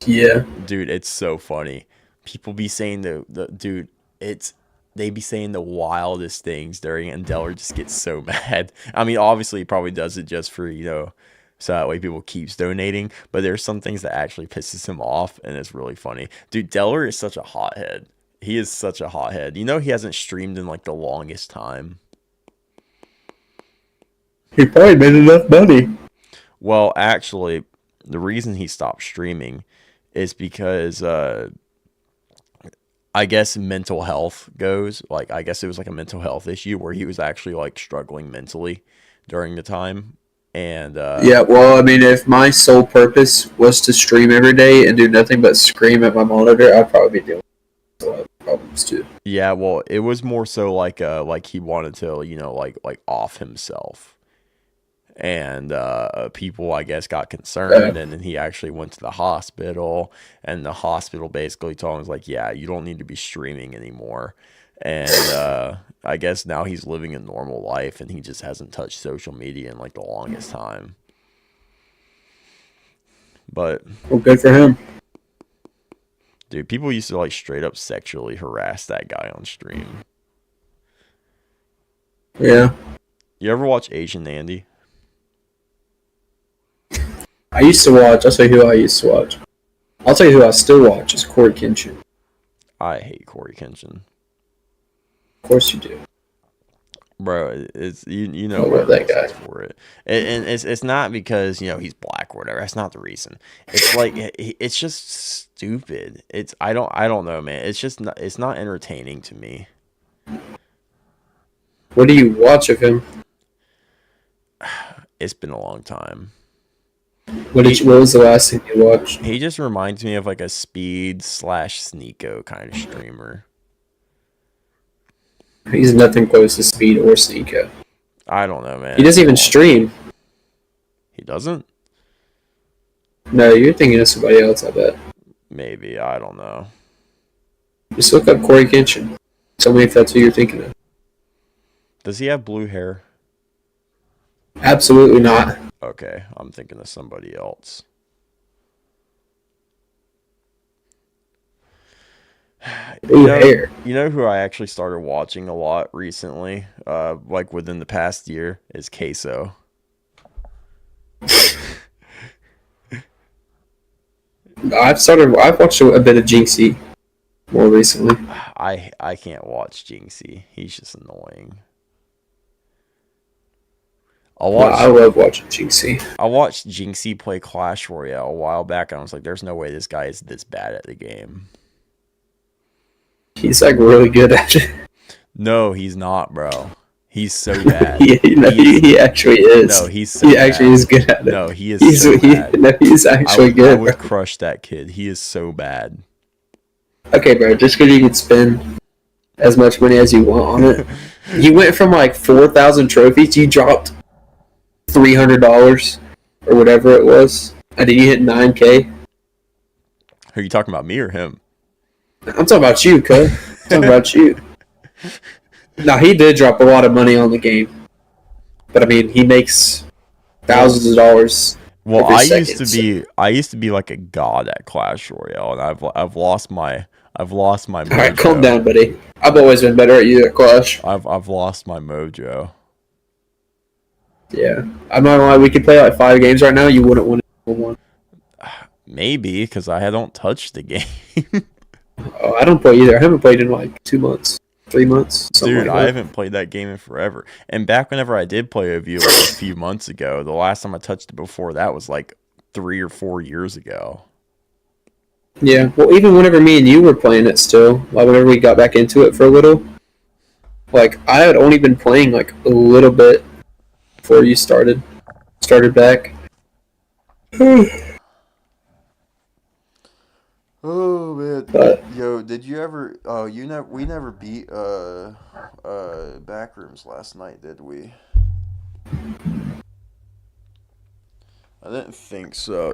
Yeah. Dude, it's so funny. People be saying the dude, it's they be saying the wildest things during it, and Deller just gets so mad. I mean, obviously he probably does it just for, so that way people keeps donating, but there's some things that actually pisses him off, and it's really funny. Dude, Deller is such a hothead. He is such a hothead. He hasn't streamed in like the longest time. He probably made enough money. Well, actually, the reason he stopped streaming is because I guess mental health goes. Like, I guess it was like a mental health issue where he was actually like struggling mentally during the time. And Yeah, well, I mean, if my sole purpose was to stream every day and do nothing but scream at my monitor, I'd probably be dealing with a lot of problems too. yeah, well, it was more so like he wanted to, like off himself. And people, I guess, got concerned, and then he actually went to the hospital, and the hospital basically told him, was like, yeah, you don't need to be streaming anymore. And I guess now he's living a normal life, and he just hasn't touched social media in like the longest time. But Well, good for him. dude, people used to like straight up sexually harass that guy on stream. Yeah. You ever watch Asian Andy? I used to watch. I'll tell you who I used to watch. I'll tell you who I still watch is Corey Kenshin. I hate Corey Kenshin. Of course you do. Bro, it's you I know my love that reasons guy. for it, and it's not because he's black or whatever. That's not the reason. It's like it's just stupid. I don't know, man. It's not entertaining to me. What do you watch of him? It's been a long time. What did He you, what was the last thing you watched? he just reminds me of like a speed slash Sneeko kind of streamer. He's nothing close to Speed or Sneeko. I don't know, man. He It's doesn't been a even long time. stream. He doesn't? No, you're thinking of somebody else, I bet. Maybe, I don't know. Just look up Corey Kenshin. Tell me if that's who you're thinking of. Does he have blue hair? Absolutely not. Okay, I'm thinking of somebody else. You Blue know, hair. you know who I actually started watching a lot recently, like within the past year, is Queso. I've watched a bit of Jinxie more recently. I can't watch Jinxie. He's just annoying. I No, I watched love watching Jinxie. I watched Jinxie play Clash Royale a while back, and I was like, "There's no way this guy is this bad at the game." He's like really good at it. No, he's not, bro. He's so bad. He actually No, is. he's so He actually bad. is good at it. No, he is so bad. No, he's actually I good, would bro. crush that kid. He is so bad. Okay, bro, just because you can spend as much money as you want on it. You went from like 4,000 trophies, you dropped $300 or whatever it was, and then you hit 9K. Are you talking about me or him? I'm talking about you, cuz. I'm talking about you. Now, he did drop a lot of money on the game, but I mean, he makes thousands of dollars Well, every I second. used to be like a god at Clash Royale, and I've lost my All right, calm mojo. down, buddy. I've always been better at you at Clash. I've lost my mojo. Yeah, I'm not gonna lie. We could play like 5 games right now. You wouldn't win one. Maybe because I don't touch the game. Oh, I don't play either. I haven't played in like 2 months, 3 months, something Dude, like I that. haven't played that game in forever. And back whenever I did play with you like a few months ago, the last time I touched it before that was like 3 or 4 years ago. Yeah. Well, even whenever me and you were playing it, still, like whenever we got back into it for a little, like I had only been playing like a little bit before you started back. Oh man, But yo, did you ever? Oh, we never beat Backrooms last night, did we? I didn't think so.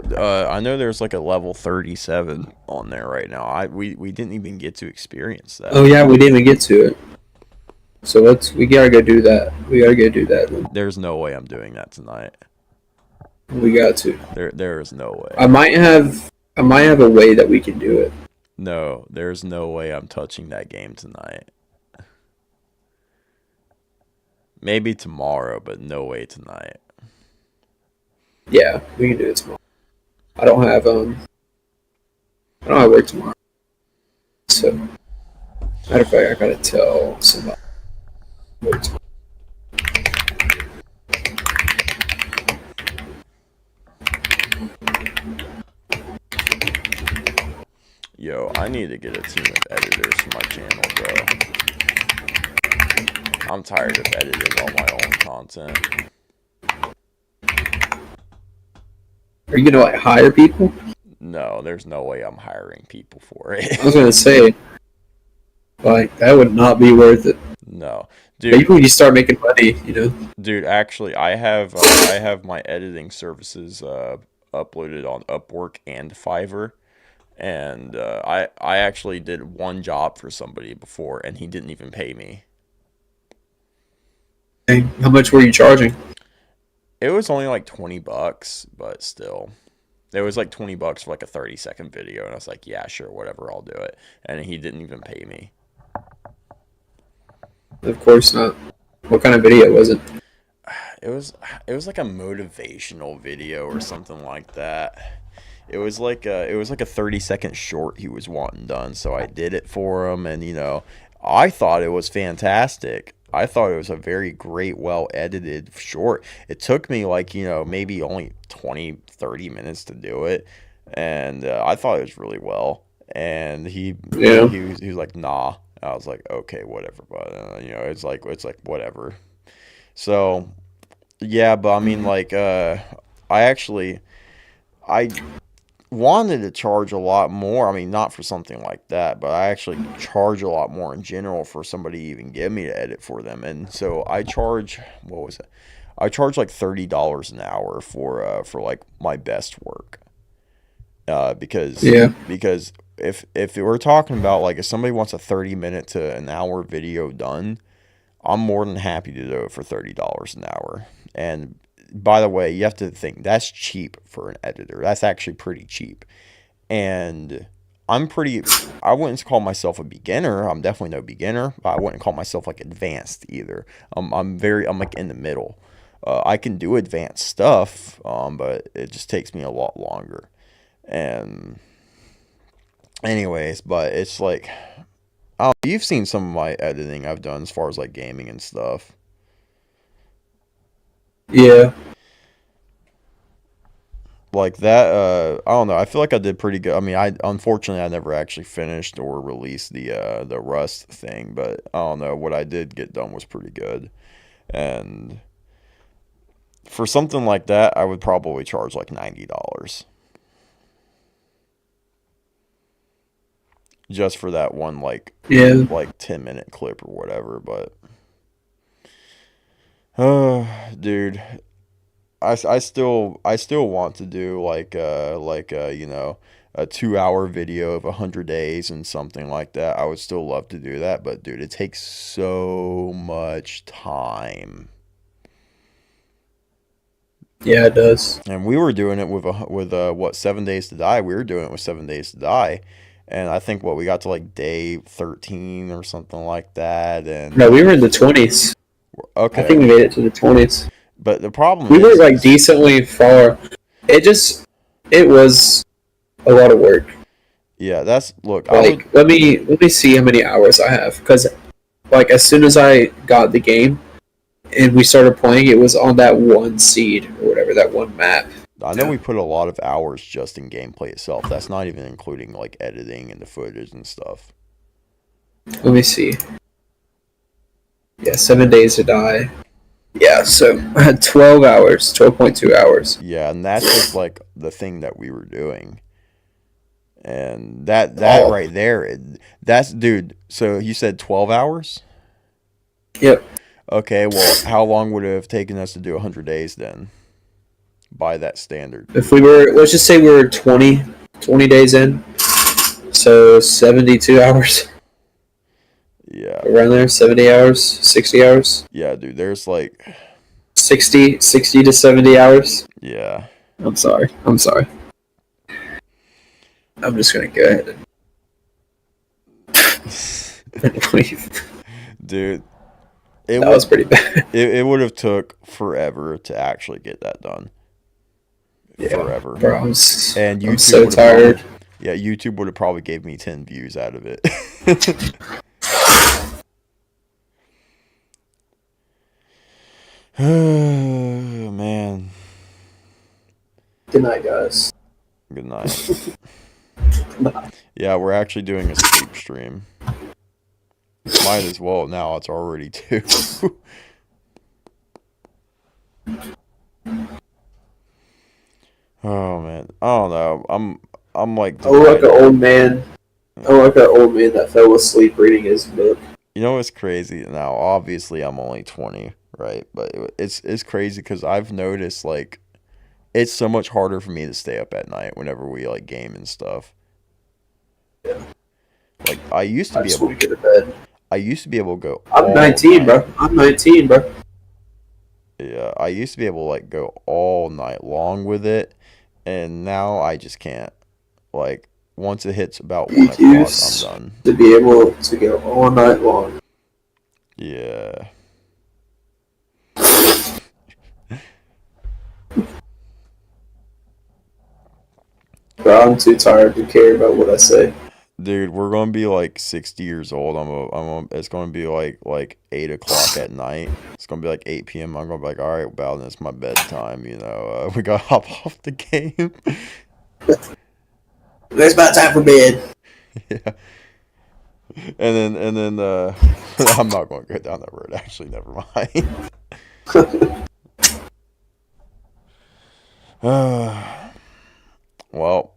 I know there's like a level 37 on there right now. We didn't even get to experience oh that. yeah, we didn't even get to it. So we gotta go do that. We gotta go do that. Then. There's no way I'm doing that tonight. We got to. There is no way. I might have a way that we can do it. No, there's no way I'm touching that game tonight. Maybe tomorrow, but no way tonight. Yeah, we can do it tomorrow. I don't have I don't have work tomorrow. So matter of fact, I gotta tell somebody. Work tomorrow. Yo, I need to get a team of editors for my channel, bro. I'm tired of editing all my own content. Are you gonna like hire people? No, there's no way I'm hiring people for I it. was gonna say like that would not be worth it. No, Maybe dude, when you start making money, you know. dude. Actually, I have my editing services uploaded on Upwork and Fiverr, and I actually did one job for somebody before, and he didn't even pay me. Hey, how much were you charging? It was only like $20, but still. It was like $20 for like a 30-second video, and I was like, yeah, sure, whatever, I'll do it. And he didn't even pay me. Of course not. What kind of video was it? It was it was like a motivational video or something like that. It was like a 30-second short he was wanting done, so I did it for him, and I thought it was fantastic. I thought it was a very great, well edited short. It took me like, maybe only 20, 30 minutes to do it. And I thought it was really well. And Yeah. he was like, nah. I was like, okay, whatever. But, it's like, whatever. So, yeah, but I mean, like, I actually, I wanted to charge a lot more. I mean, not for something like that, but I actually charge a lot more in general for somebody to even give me to edit for them. And so I charge, what was it? I charge like $30 an hour for like my best work. Because Yeah. if we're talking about like if somebody wants a 30-minute to an hour video done, I'm more than happy to do it for $30 an hour. And by the way, you have to think that's cheap for an editor. That's actually pretty cheap. And I wouldn't call myself a beginner. I'm definitely no beginner, but I wouldn't call myself like advanced either. I'm like in the middle. I can do advanced stuff, but it just takes me a lot longer. And anyways, but it's like, oh, you've seen some of my editing I've done as far as like gaming and stuff. Yeah. Like that, I don't know. I feel like I did pretty good. I mean, I unfortunately I never actually finished or released the Rust thing, but I don't know. What I did get done was pretty good. And for something like that, I would probably charge like $90 just for that one Yeah. like 10-minute clip or whatever. But dude, I still want to do a 2 hour video of 100 days and something like that. I would still love to do that, but dude, it takes so much time. Yeah, it does. And we were doing it with what 7 days to die. We were doing it with 7 days to die, and I think what we got to like day 13 or something like that. No, And we were in the 20s. I okay, think we made it to the 20s. but the problem We were like is decently far. It was a lot of work. yeah, that's look. I would Like, let me see how many hours I have, because like as soon as I got the game and we started playing, it was on that one seed or whatever, that one map. I know Yeah. we put a lot of hours just in gameplay itself. That's not even including like editing and the footage and stuff. Let me see. Yeah, 7 days to die. Yeah, so I had 12 hours, 12.2 hours. Yeah, and that's just like the thing that we were doing. And that Oh, right there, that's dude. So you said 12 hours? yep. Okay, well, how long would it have taken us to do 100 days then by that standard? If we were, let's just say we were 20 days in, so 72 hours. Yeah. Around there, 70 hours, 60 hours. Yeah, dude, there's like 60 to 70 hours. yeah. I'm sorry. I'm sorry. I'm just going to go ahead and leave. Dude, it That was would pretty bad. it would have took forever to actually get that done. Yeah, Forever. bro, And I'm YouTube so would have probably tired. yeah, YouTube would have probably gave me 10 views out of it. Oh, man. Good night, guys. Good night. Yeah, we're actually doing a sleep stream. Might as well now. It's already 2. Oh man. I don't know. I'm like Oh, like an divided. old man. Oh, like an old man that fell asleep reading his book. You know what's crazy? Now, obviously I'm only 20, right? But it's crazy cuz I've noticed like it's so much harder for me to stay up at night whenever we like game and stuff. Yeah, Like I just want to get to bed. I used to be able to go I'm all 19, night. bro. I'm 19, bro. Yeah, I used to be able to like go all night long with it, and now I just can't. Like once it hits about one You o'clock, I'm used done. to be able to go all night long. Yeah. Bro, I'm too tired to care about what I say. Dude, we're gonna be like 60 years old. It's gonna be like 8 o'clock at night. It's gonna be like 8 p.m. I'm gonna be like, all right, Bowden, it's my bedtime. We gotta hop off the game. It's about time for bed. Yeah, and then I'm not gonna go down that road. Actually, never mind. Well,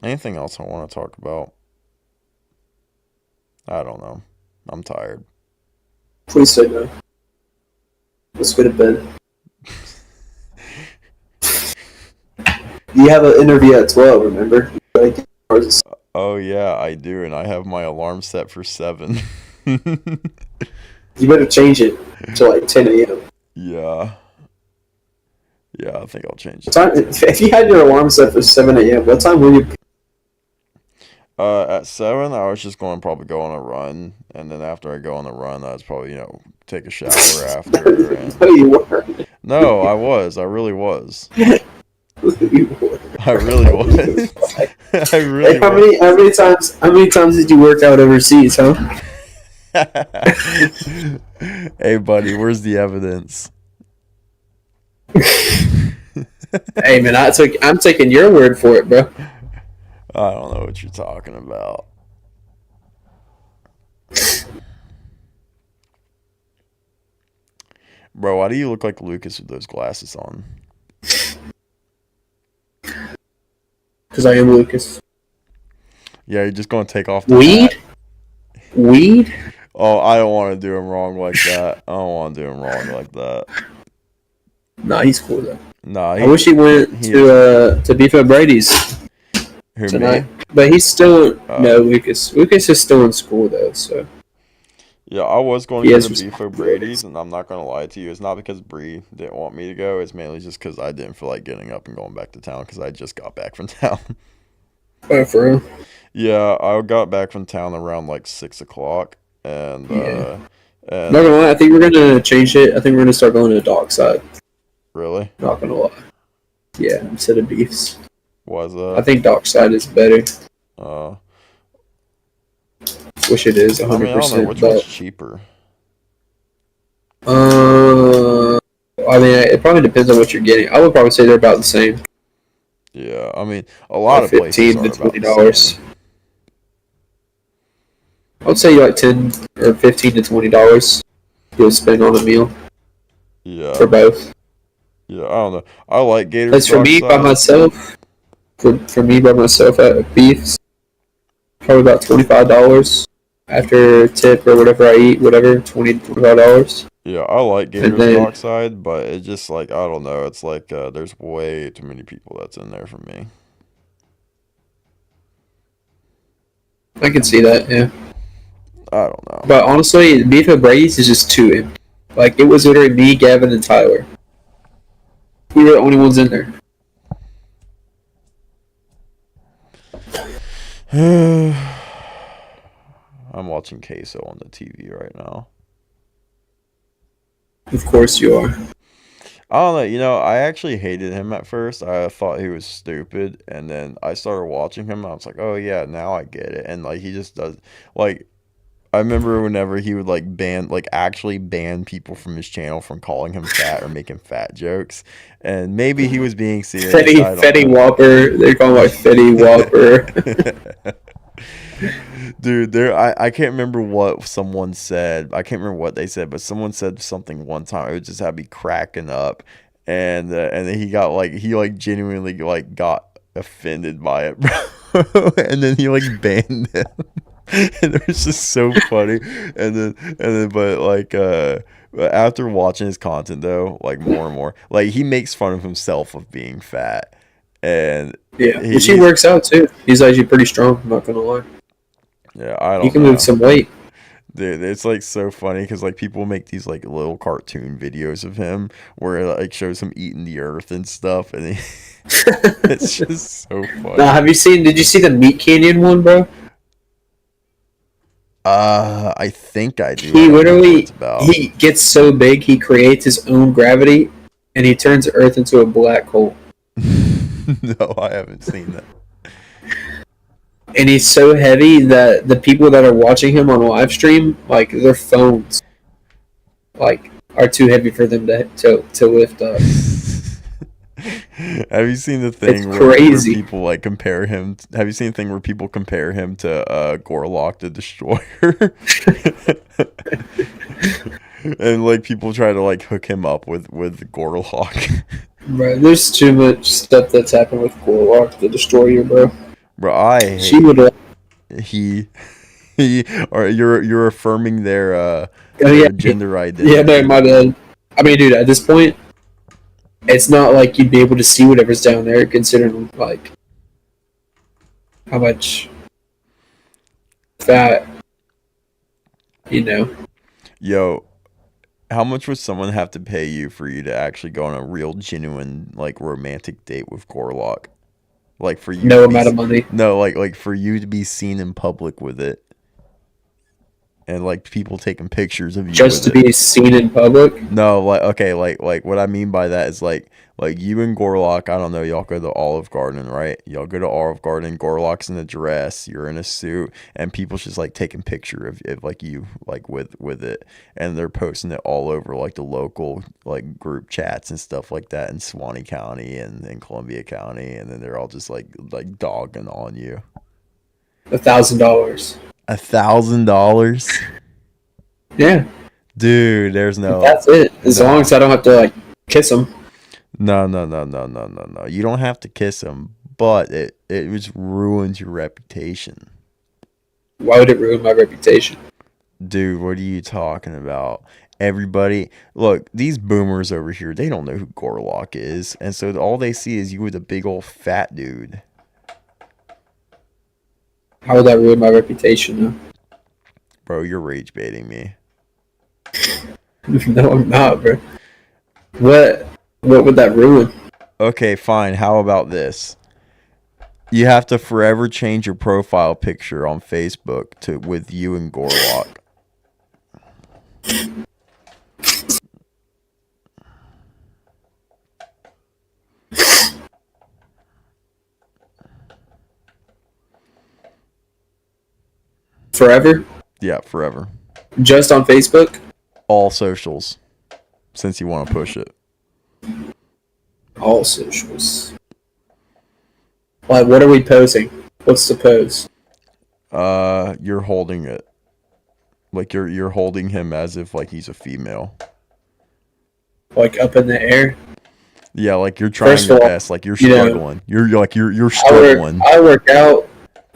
anything else I want to talk about? I don't know. I'm tired. Please say no. Let's go to bed. You have an interview at 12, remember? Oh yeah, I do, and I have my alarm set for 7. You better change it to like 10 a.m. Yeah. Yeah, I think I'll change it. If you had your alarm set for 7 a.m., what time were you? At 7, I was just going to probably go on a run, and then after I go on the run, I was probably, take a shower after. And... No, you weren't. No, I was. I really was. You were. I really was. I really Hey, how many times did you work out overseas, huh? Hey, buddy, where's the evidence? Hey, man, I'm taking your word for it, bro. I don't know what you're talking about. Bro, why do you look like Lucas with those glasses on? Because I am Lucas. Yeah, you're just going to take off the Weed? hat. Weed? Oh, I don't want to do him wrong like that. I don't want to do him wrong like that. Nah, he's cool, though. Nah, I wish he went to Beef Brady's Who, tonight. me? But he's still... no, Lucas. Lucas is still in school, though, so... Yeah, I was going to go to Beef O'Brady's, and I'm not going to lie to you. It's not because Bree didn't want me to go. It's mainly just because I didn't feel like getting up and going back to town because I just got back from town. Oh, for real? Yeah, I got back from town around like 6 o'clock, and not gonna lie, I think we're gonna change it. I think we're gonna start going to Dockside. Really? Not gonna lie. Yeah, instead of Beefs. Was that? I think Dockside is better. Which it is, 100%. I mean, I don't know which one's cheaper. I mean, it probably depends on what you're getting. I would probably say they're about the same. Yeah, I mean, a lot of places $15 are to about the $20. same. I would say like $10 or $15 to $20 you'll spend on a meal. Yeah. For both. Yeah, I don't know. I like Gators. As for me by myself, for me by myself at Beefs, probably about $25 after tip or whatever I eat, whatever, $25. Yeah, I like Gators Dockside, but it's just like, I don't know. It's like there's way too many people that's in there for me. I can see that, yeah. I don't know. But honestly, Beef Brady's is just too empty. Like, it was literally me, Gavin, and Tyler. We were the only ones in there. I'm watching Queso on the TV right now. Of course you are. I don't know. I actually hated him at first. I thought he was stupid, and then I started watching him. I was like, oh yeah, now I get it. And like, he just does like. I remember whenever he would actually ban people from his channel from calling him fat or making fat jokes, and maybe he was being serious. Fetty Whopper. They call him like Fetty Whopper. Dude, I can't remember what someone said. I can't remember what they said, but someone said something one time. It would just have me cracking up, and then he genuinely got offended by it, bro. And then he banned him. And it was just so funny. And then but after watching his content though, more and more, he makes fun of himself of being fat. And yeah, he works out too. He's actually pretty strong, I'm not gonna lie. Yeah, I don't know. He can move some weight. Dude, it's so funny because people make these little cartoon videos of him where it shows him eating the earth and stuff, and it's just so funny. Now, did you see the Meat Canyon one, bro? I think I do. He gets so big, he creates his own gravity, and he turns the Earth into a black hole. No, I haven't seen that. and he's so heavy that the people that are watching him on live stream, like their phones, like are too heavy for them to lift up. Have you seen the It's thing where crazy. people like compare him? Have you seen the thing where people compare him to Gorlock the Destroyer? And like people try to like hook him up with Gorlock. Bro, there's too much stuff that's happened with Gorlock the Destroyer, bro. Bro, I She hate would. he or you're affirming Oh their yeah, gender yeah. No, identity. my bad. I mean, dude, at this point, it's not like you'd be able to see whatever's down there, considering like how much fat, you know. Yo, how much would someone have to pay you for you to actually go on a real genuine like romantic date with Gorlock? Like for you No to be amount of money. no, like for you to be seen in public with it. And like people taking pictures of you Just with to it. be seen in public. No, like okay, like what I mean by that is like you and Gorlock, I don't know, y'all go to Olive Garden, right? Y'all go to Olive Garden, Gorlock's in a dress, you're in a suit, and people's just like taking picture of like you like with it, and they're posting it all over like the local like group chats and stuff like that in Suwannee County and in Columbia County, and then they're all just like dogging on you. $1,000. $1,000, Yeah, dude. There's no that's it. As no. long as I don't have to like kiss him. No. You don't have to kiss him, but it just ruins your reputation. Why would it ruin my reputation? Dude, what are you talking about? Everybody, look, these boomers over here, they don't know who Gorlock is, and so all they see is you with a big old fat dude. How would that ruin my reputation, Bro, you're rage baiting me. though? No, I'm not, bro. What would that ruin? Okay, fine. How about this? You have to forever change your profile picture on Facebook to with you and Gorlock. Forever? Yeah, forever. Just on Facebook? All socials, since you want to push it. All socials. Like, what are we posing? What's the pose? You're holding it. Like you're holding him as if like he's a female. Like up in the air? Yeah, like you're trying First your of all, best. Like you're you know, struggling. You're like you're I struggling. work out,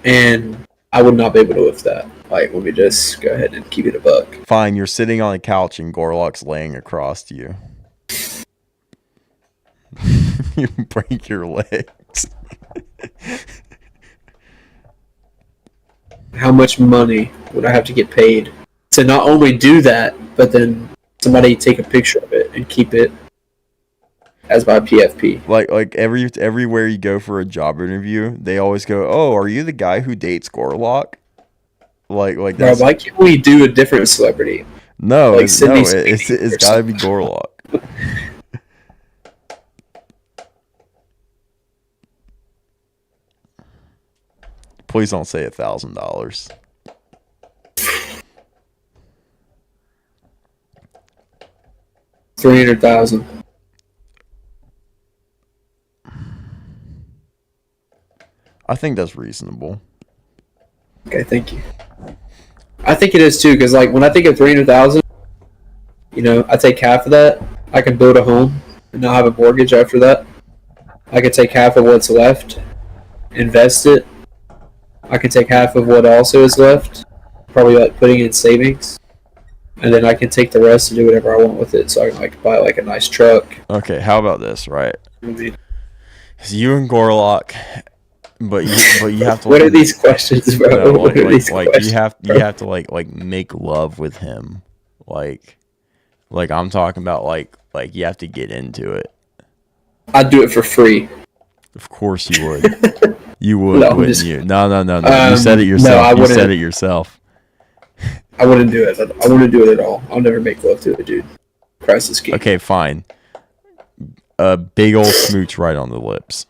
and I would not be able to lift that. Like, let me just go ahead and keep it a buck. Fine, you're sitting on a couch and Gorlock's laying across to you. You break your legs. How much money would I have to get paid to not only do that, but then somebody take a picture of it and keep it as my PFP? Like everywhere you go for a job interview, they always go, "Oh, are you the guy who dates Gorlock?" Like Bro, that's why can't we do a different celebrity? no, Like it's Sydney Sweeney it's or gotta be something. Gorlock. Please don't say $1,000. $300,000. I think that's reasonable. Okay, thank you. I think it is too, because like when I think of 300,000, you know, I take half of that. I can build a home and not have a mortgage after that. I could take half of what's left, invest it. I could take half of what also is left, probably like putting it in savings, and then I can take the rest and do whatever I want with it. So I can like buy like a nice truck. Okay, how about this, right? I mean, It's you and Gorlock, but you have to what are like, these questions, bro? no, What are these like questions? you have to like make love with him. Like I'm talking about like you have to get into it. I'd do it for free. Of course you would. You would, No, I'm wouldn't just- you? No. You said it no, yourself. I You said wouldn't. it yourself. I wouldn't do it. I wouldn't do it at all. I'll never make love to a dude. Christ is king. Okay, fine. A big old smooch right on the lips.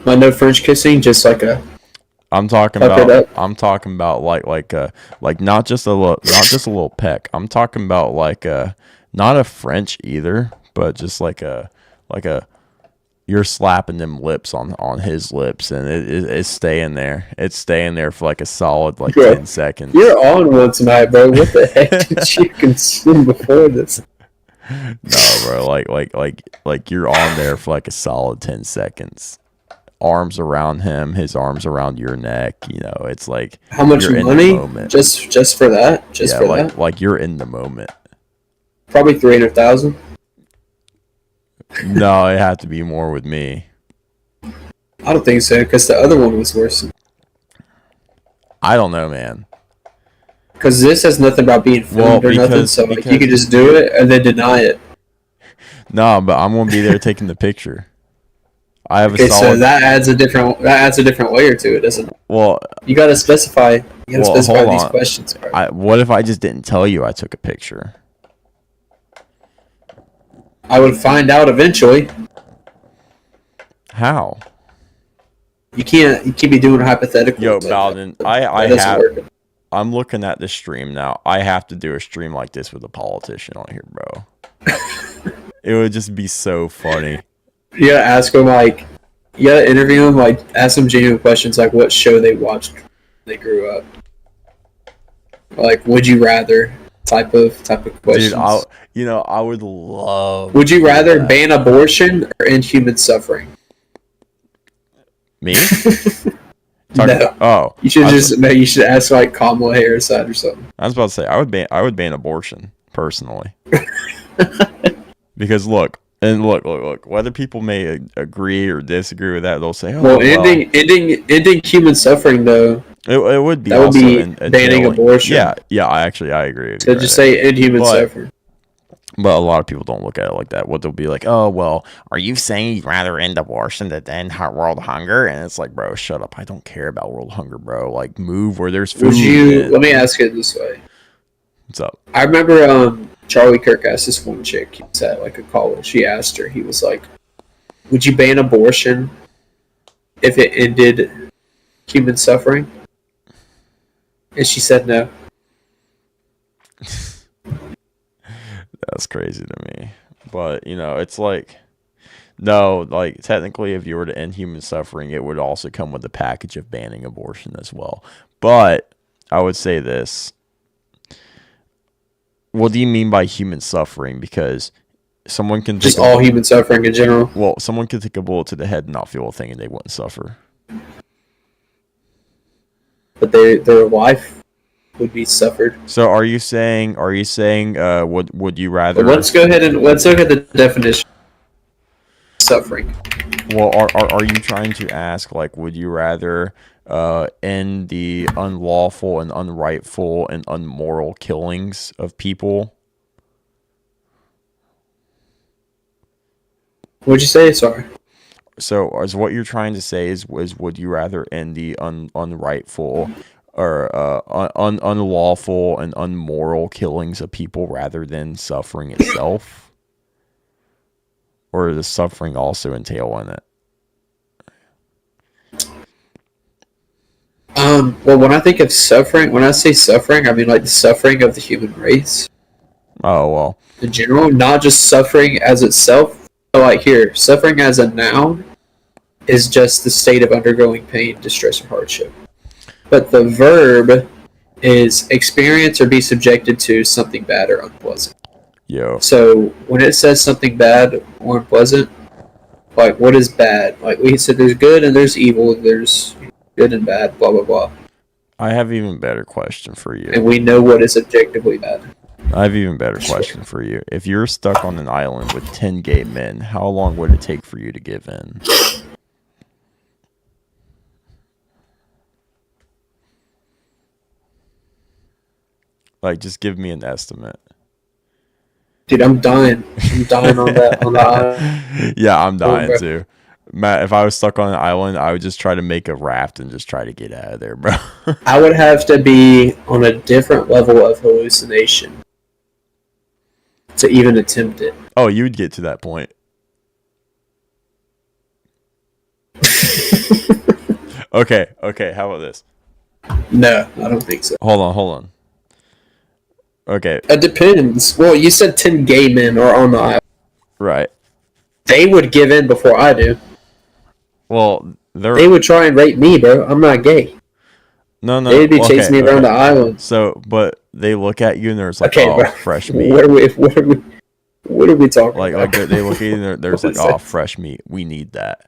My no French kissing, just like a I'm talking tuck it about up. like not just a little peck. I'm talking about like not a French either, but just like a you're slapping them lips on his lips, and it's staying there. It's staying there for like a solid like Bro, 10 seconds. you're on one tonight, bro. What the heck did you consume before this? No, bro, like you're on there for like a solid 10 seconds. Arms around him, his arms around your neck. You know, it's like How much you're in the money? moment. Just for that? Just Yeah, for that? like you're in the moment. Probably 300,000. No, it had to be more with me. I don't think so, because the other one was worse. I don't know, man. Because this has nothing about being filmed or nothing, so like, you could just do it and then deny it. No, but I'm gonna be there taking the picture. I have a Okay, so solid. that adds a different layer to it, doesn't it? Well, You gotta specify. You gotta Well, specify hold these on. questions, bro. what if I just didn't tell you I took a picture? I would find out eventually. How? You can't be doing hypothetical. Yo, Bowden, That doesn't work. I'm looking at the stream now. I have to do a stream like this with a politician on here, bro. It would just be so funny. You gotta ask them like, you gotta interview them, like ask them genuine questions like what show they watched when they grew up. Like, would you rather type of questions. Dude, I would love. Would you to do rather that. ban abortion or end human suffering? Me? No. Oh, You should you should ask like Kamala Harris that or something. I was about to say I would ban abortion personally. Because look, whether people may agree or disagree with that, they'll say, "Oh, Well, ending human suffering though. it would be That would also be entailing- banning abortion. Yeah, I agree with So you. just right say end human But- suffering. But a lot of people don't look at it like that. What they'll be like, "Oh, well, are you saying you'd rather end abortion than end world hunger?" And it's like, bro, shut up. I don't care about world hunger, bro. Like, move where there's food. Would you? man. Let me ask it this way. What's up? I remember Charlie Kirk asked this one chick. He was at like a college. She asked her. He was like, "Would you ban abortion if it ended human suffering?" And she said no. That's crazy to me. But, it's like, no, like, technically, if you were to end human suffering, it would also come with a package of banning abortion as well. But I would say this. What do you mean by human suffering? Because someone can Just take all human suffering in general. someone could take a bullet to the head and not feel a thing and they wouldn't suffer. But their life would be suffered. So are you saying would you rather But let's go ahead and let's look at the definition of suffering. Well, are you trying to ask, like, would you rather end the unlawful and unrightful and unmoral killings of people? What'd you say? Sorry. So, is what you're trying to say is would you rather end the unrightful or unlawful and unmoral killings of people rather than suffering itself? Or does suffering also entail in it? Well, when I think of suffering, when I say suffering, I mean like the suffering of the human race Oh, well. in general, not just suffering as itself. So, like here, suffering as a noun is just the state of undergoing pain, distress, or hardship. But the verb is experience or be subjected to something bad or unpleasant. Yo. So when it says something bad or unpleasant, like what is bad? Like we said, there's good and there's evil. There's good and bad. Blah blah blah. I have an even better question for you. And we know what is objectively bad. I have an even better question for you. If you're stuck on an island with 10 gay men, how long would it take for you to give in? Like, just give me an estimate. Dude, I'm dying. I'm dying on that on the island. Yeah, I'm dying bro. too. Matt, if I was stuck on an island, I would just try to make a raft and just try to get out of there, bro. I would have to be on a different level of hallucination to even attempt it. Oh, you would get to that point. Okay, how about this? No, I don't think so. Hold on. Okay, It depends. Well, you said 10 gay men are on the island. right. They would give in before I do. Well, They would try and rape me, bro. I'm not gay. no. They'd be chasing me around the island. So, but they look at you and there's like, Okay, oh, bro. fresh meat. What are we talking Like about? they look at you and there's like, oh, fresh meat. We need that.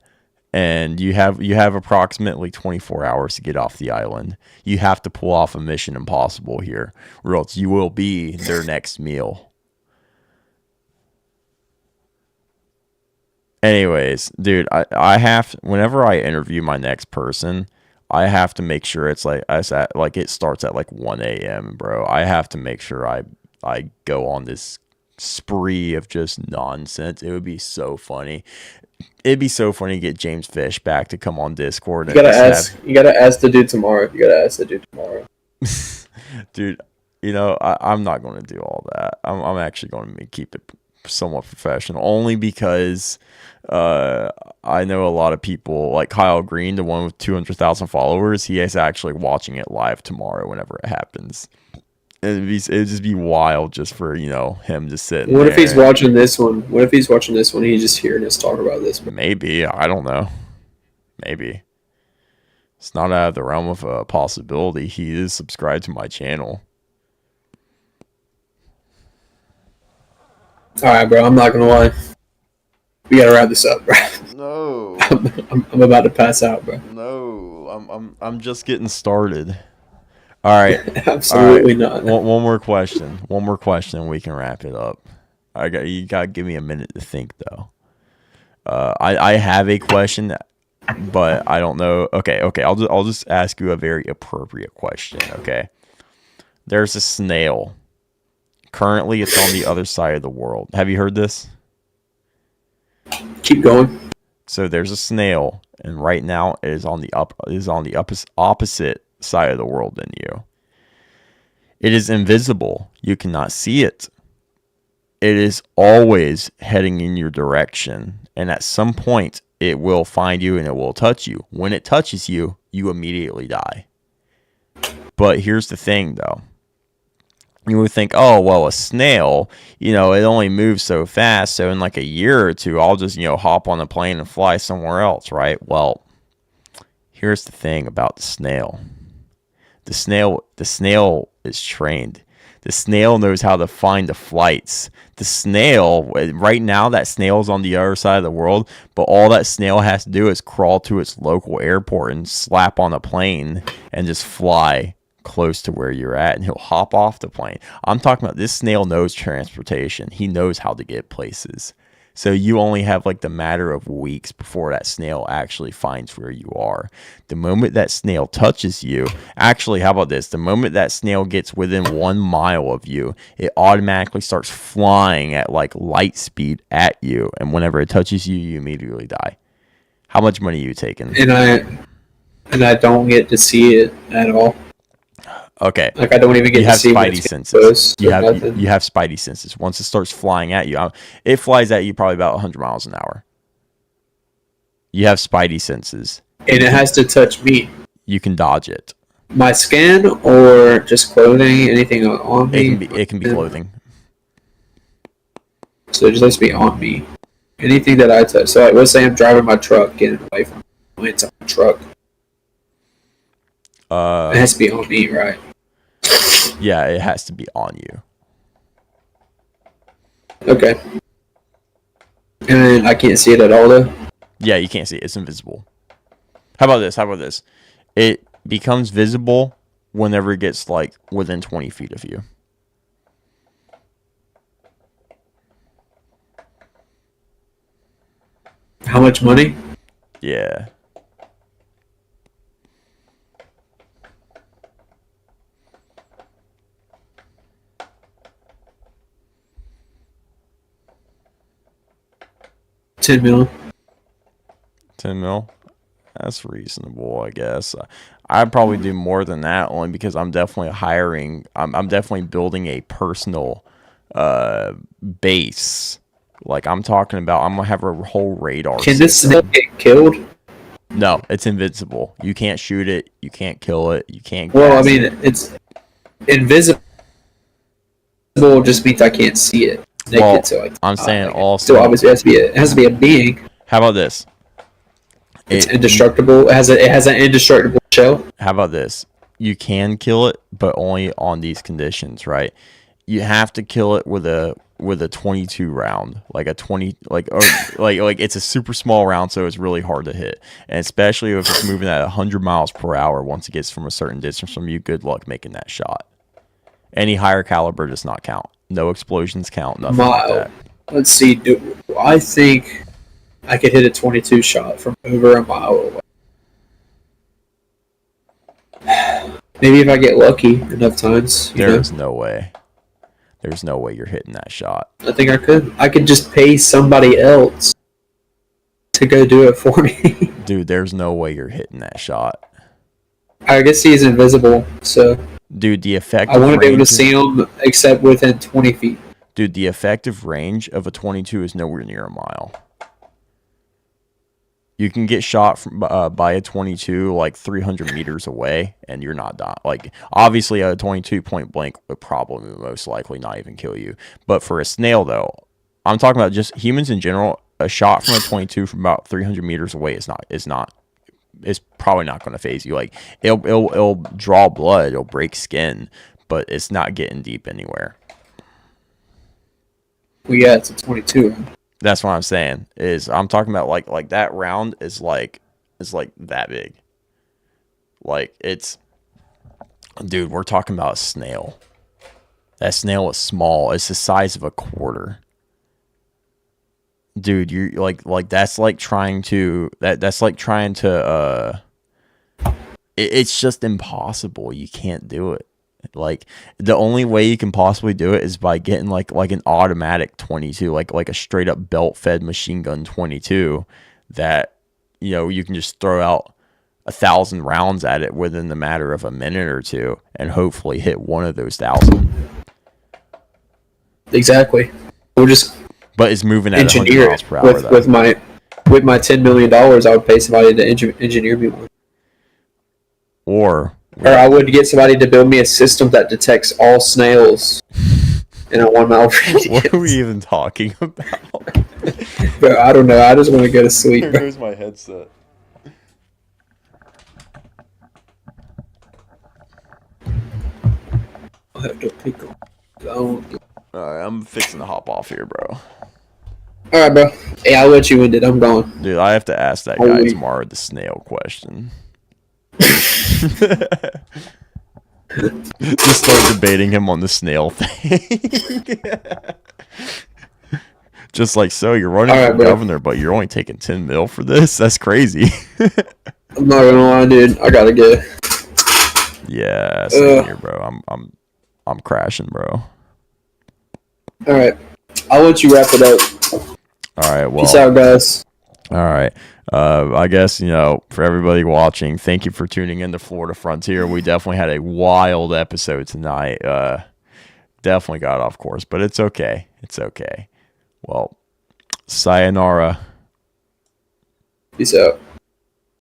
And you have approximately 24 hours to get off the island. You have to pull off a mission impossible here, or else you will be their next meal. Anyways, dude, I have whenever I interview my next person, I have to make sure it's like it starts at like 1 a.m., bro. I have to make sure I go on this spree of just nonsense. It would be so funny. It'd be so funny to get James Fish back to come on Discord. You gotta ask the dude tomorrow. Dude, I'm not going to do all that. I'm actually going to keep it somewhat professional, only because I know a lot of people, like Kyle Green, the one with 200,000 followers. He is actually watching it live tomorrow whenever it happens. It'd just be wild just for him to sit. What if he's watching this one? What if he's watching this one and he's just hearing us talk about this? Maybe, I don't know. Maybe it's not out of the realm of a possibility. He is subscribed to my channel. All right, bro. I'm not gonna lie. We gotta wrap this up, bro. No, I'm about to pass out, bro. No, I'm just getting started. All right. Absolutely not. One more question. We can wrap it up. You gotta give me a minute to think though. I have a question, but I don't know. Okay. I'll just ask you a very appropriate question. Okay. There's a snail. Currently, it's on the other side of the world. Have you heard this? Keep going. So there's a snail, and right now it is on the opposite side of the world than you. It is invisible. You cannot see it. It is always heading in your direction, and at some point it will find you and it will touch you. When it touches you, you immediately die. But here's the thing though. You would think, oh, well, a snail, it only moves so fast, so in like a year or two, I'll just, hop on a plane and fly somewhere else, right? Well, here's the thing about the snail. The snail is trained. The snail knows how to find the flights. The snail, right now, that snail's on the other side of the world, but all that snail has to do is crawl to its local airport and slap on a plane and just fly close to where you're at, and he'll hop off the plane. I'm talking about this snail knows transportation. He knows how to get places. So you only have like the matter of weeks before that snail actually finds where you are. The moment that snail touches you, actually, how about this? The moment that snail gets within 1 mile of you, it automatically starts flying at like light speed at you. And whenever it touches you, you immediately die. How much money are you taking? And I don't get to see it at all. Okay. Like I don't even get to see spidey senses. You have spidey senses. Once it starts flying at you, it flies at you probably about 100 miles an hour. You have spidey senses. And it has to touch me. You can dodge it. My skin or just clothing, anything on me? It can be clothing. So it just has to be on me. Anything that I touch. So like, let's say I'm driving my truck, getting away from it's on the truck. It has to be on me, right? Yeah, it has to be on you. Okay. And then I can't see it at all, though? Yeah, you can't see it. It's invisible. How about this? It becomes visible whenever it gets, like, within 20 feet of you. How much money? Yeah. $10 million. 10 mil? That's reasonable, I guess. I'd probably do more than that, only because I'm definitely I'm definitely building a personal base. Like, I'm talking about, I'm going to have a whole radar Can this system. snake get killed? No, it's invincible. You can't shoot it. You can't kill it. You can't. Well, I gas mean, it. it's invisible. Just means I can't see it naked. Well, So I'm saying like, also. still obviously it has to be a being. How about this? It's indestructible. It has an indestructible shell. How about this? You can kill it, but only on these conditions, right? You have to kill it with a 22 round, like a 20, like it's a super small round, so it's really hard to hit, and especially if it's moving at 100 miles per hour. Once it gets from a certain distance from you, good luck making that shot. Any higher caliber does not count. No explosions count. Nothing like that. Let's see. I think I could hit a 22 shot from over a mile away. Maybe if I get lucky enough times. There's no way. There's no way you're hitting that shot. I think I could. I could just pay somebody else to go do it for me. Dude, there's no way you're hitting that shot. I guess he's invisible, so. Dude, the effective I want to be able to range see him except within 20 feet. Dude, the effective range of a 22 is nowhere near a mile. You can get shot from, by a 22 like 300 meters away, and you're not dying. Like, obviously, a 22 point blank would probably most likely not even kill you. But for a snail, though, I'm talking about just humans in general. A shot from a 22 from about 300 meters away is probably not going to phase you. Like, it'll draw blood, it'll break skin, but it's not getting deep anywhere. Well, yeah, it's a 22. That's what I'm saying. I'm talking about like that round is like that big. Like, it's, dude, we're talking about a snail. That snail is small. It's the size of a quarter. Dude, you're like that's like trying to it's just impossible. You can't do it. Like, the only way you can possibly do it is by getting like an automatic 22, like a straight up belt fed machine gun 22 that, you know, you can just throw out 1,000 rounds at it within the matter of a minute or two and hopefully hit one of those 1,000. Exactly. We'll just but it's moving at 100 engineer miles it per hour. with my $10 million. I would pay somebody to engineer me one. Or I would get somebody to build me a system that detects all snails in a 1 mile radius. what are we even talking about? But I don't know. I just want to go to sleep. There goes my headset. I'll have to pick up. Alright, I'm fixing to hop off here, bro. Alright, bro. Hey, I'll let you end it. I'm gone. Dude, I have to ask that guy tomorrow the snail question. Just start debating him on the snail thing. Just like, so you're running for governor, but you're only taking 10 mil for this? That's crazy. I'm not gonna lie, dude. I gotta go. Yeah, same here, bro. I'm crashing, bro. Alright. I'll let you wrap it up. Alright, well. Peace out, guys. Alright. I guess, you know, for everybody watching, thank you for tuning in to Florida Frontier. We definitely had a wild episode tonight. Definitely got off course, but it's okay. It's okay. Well, sayonara. Peace out.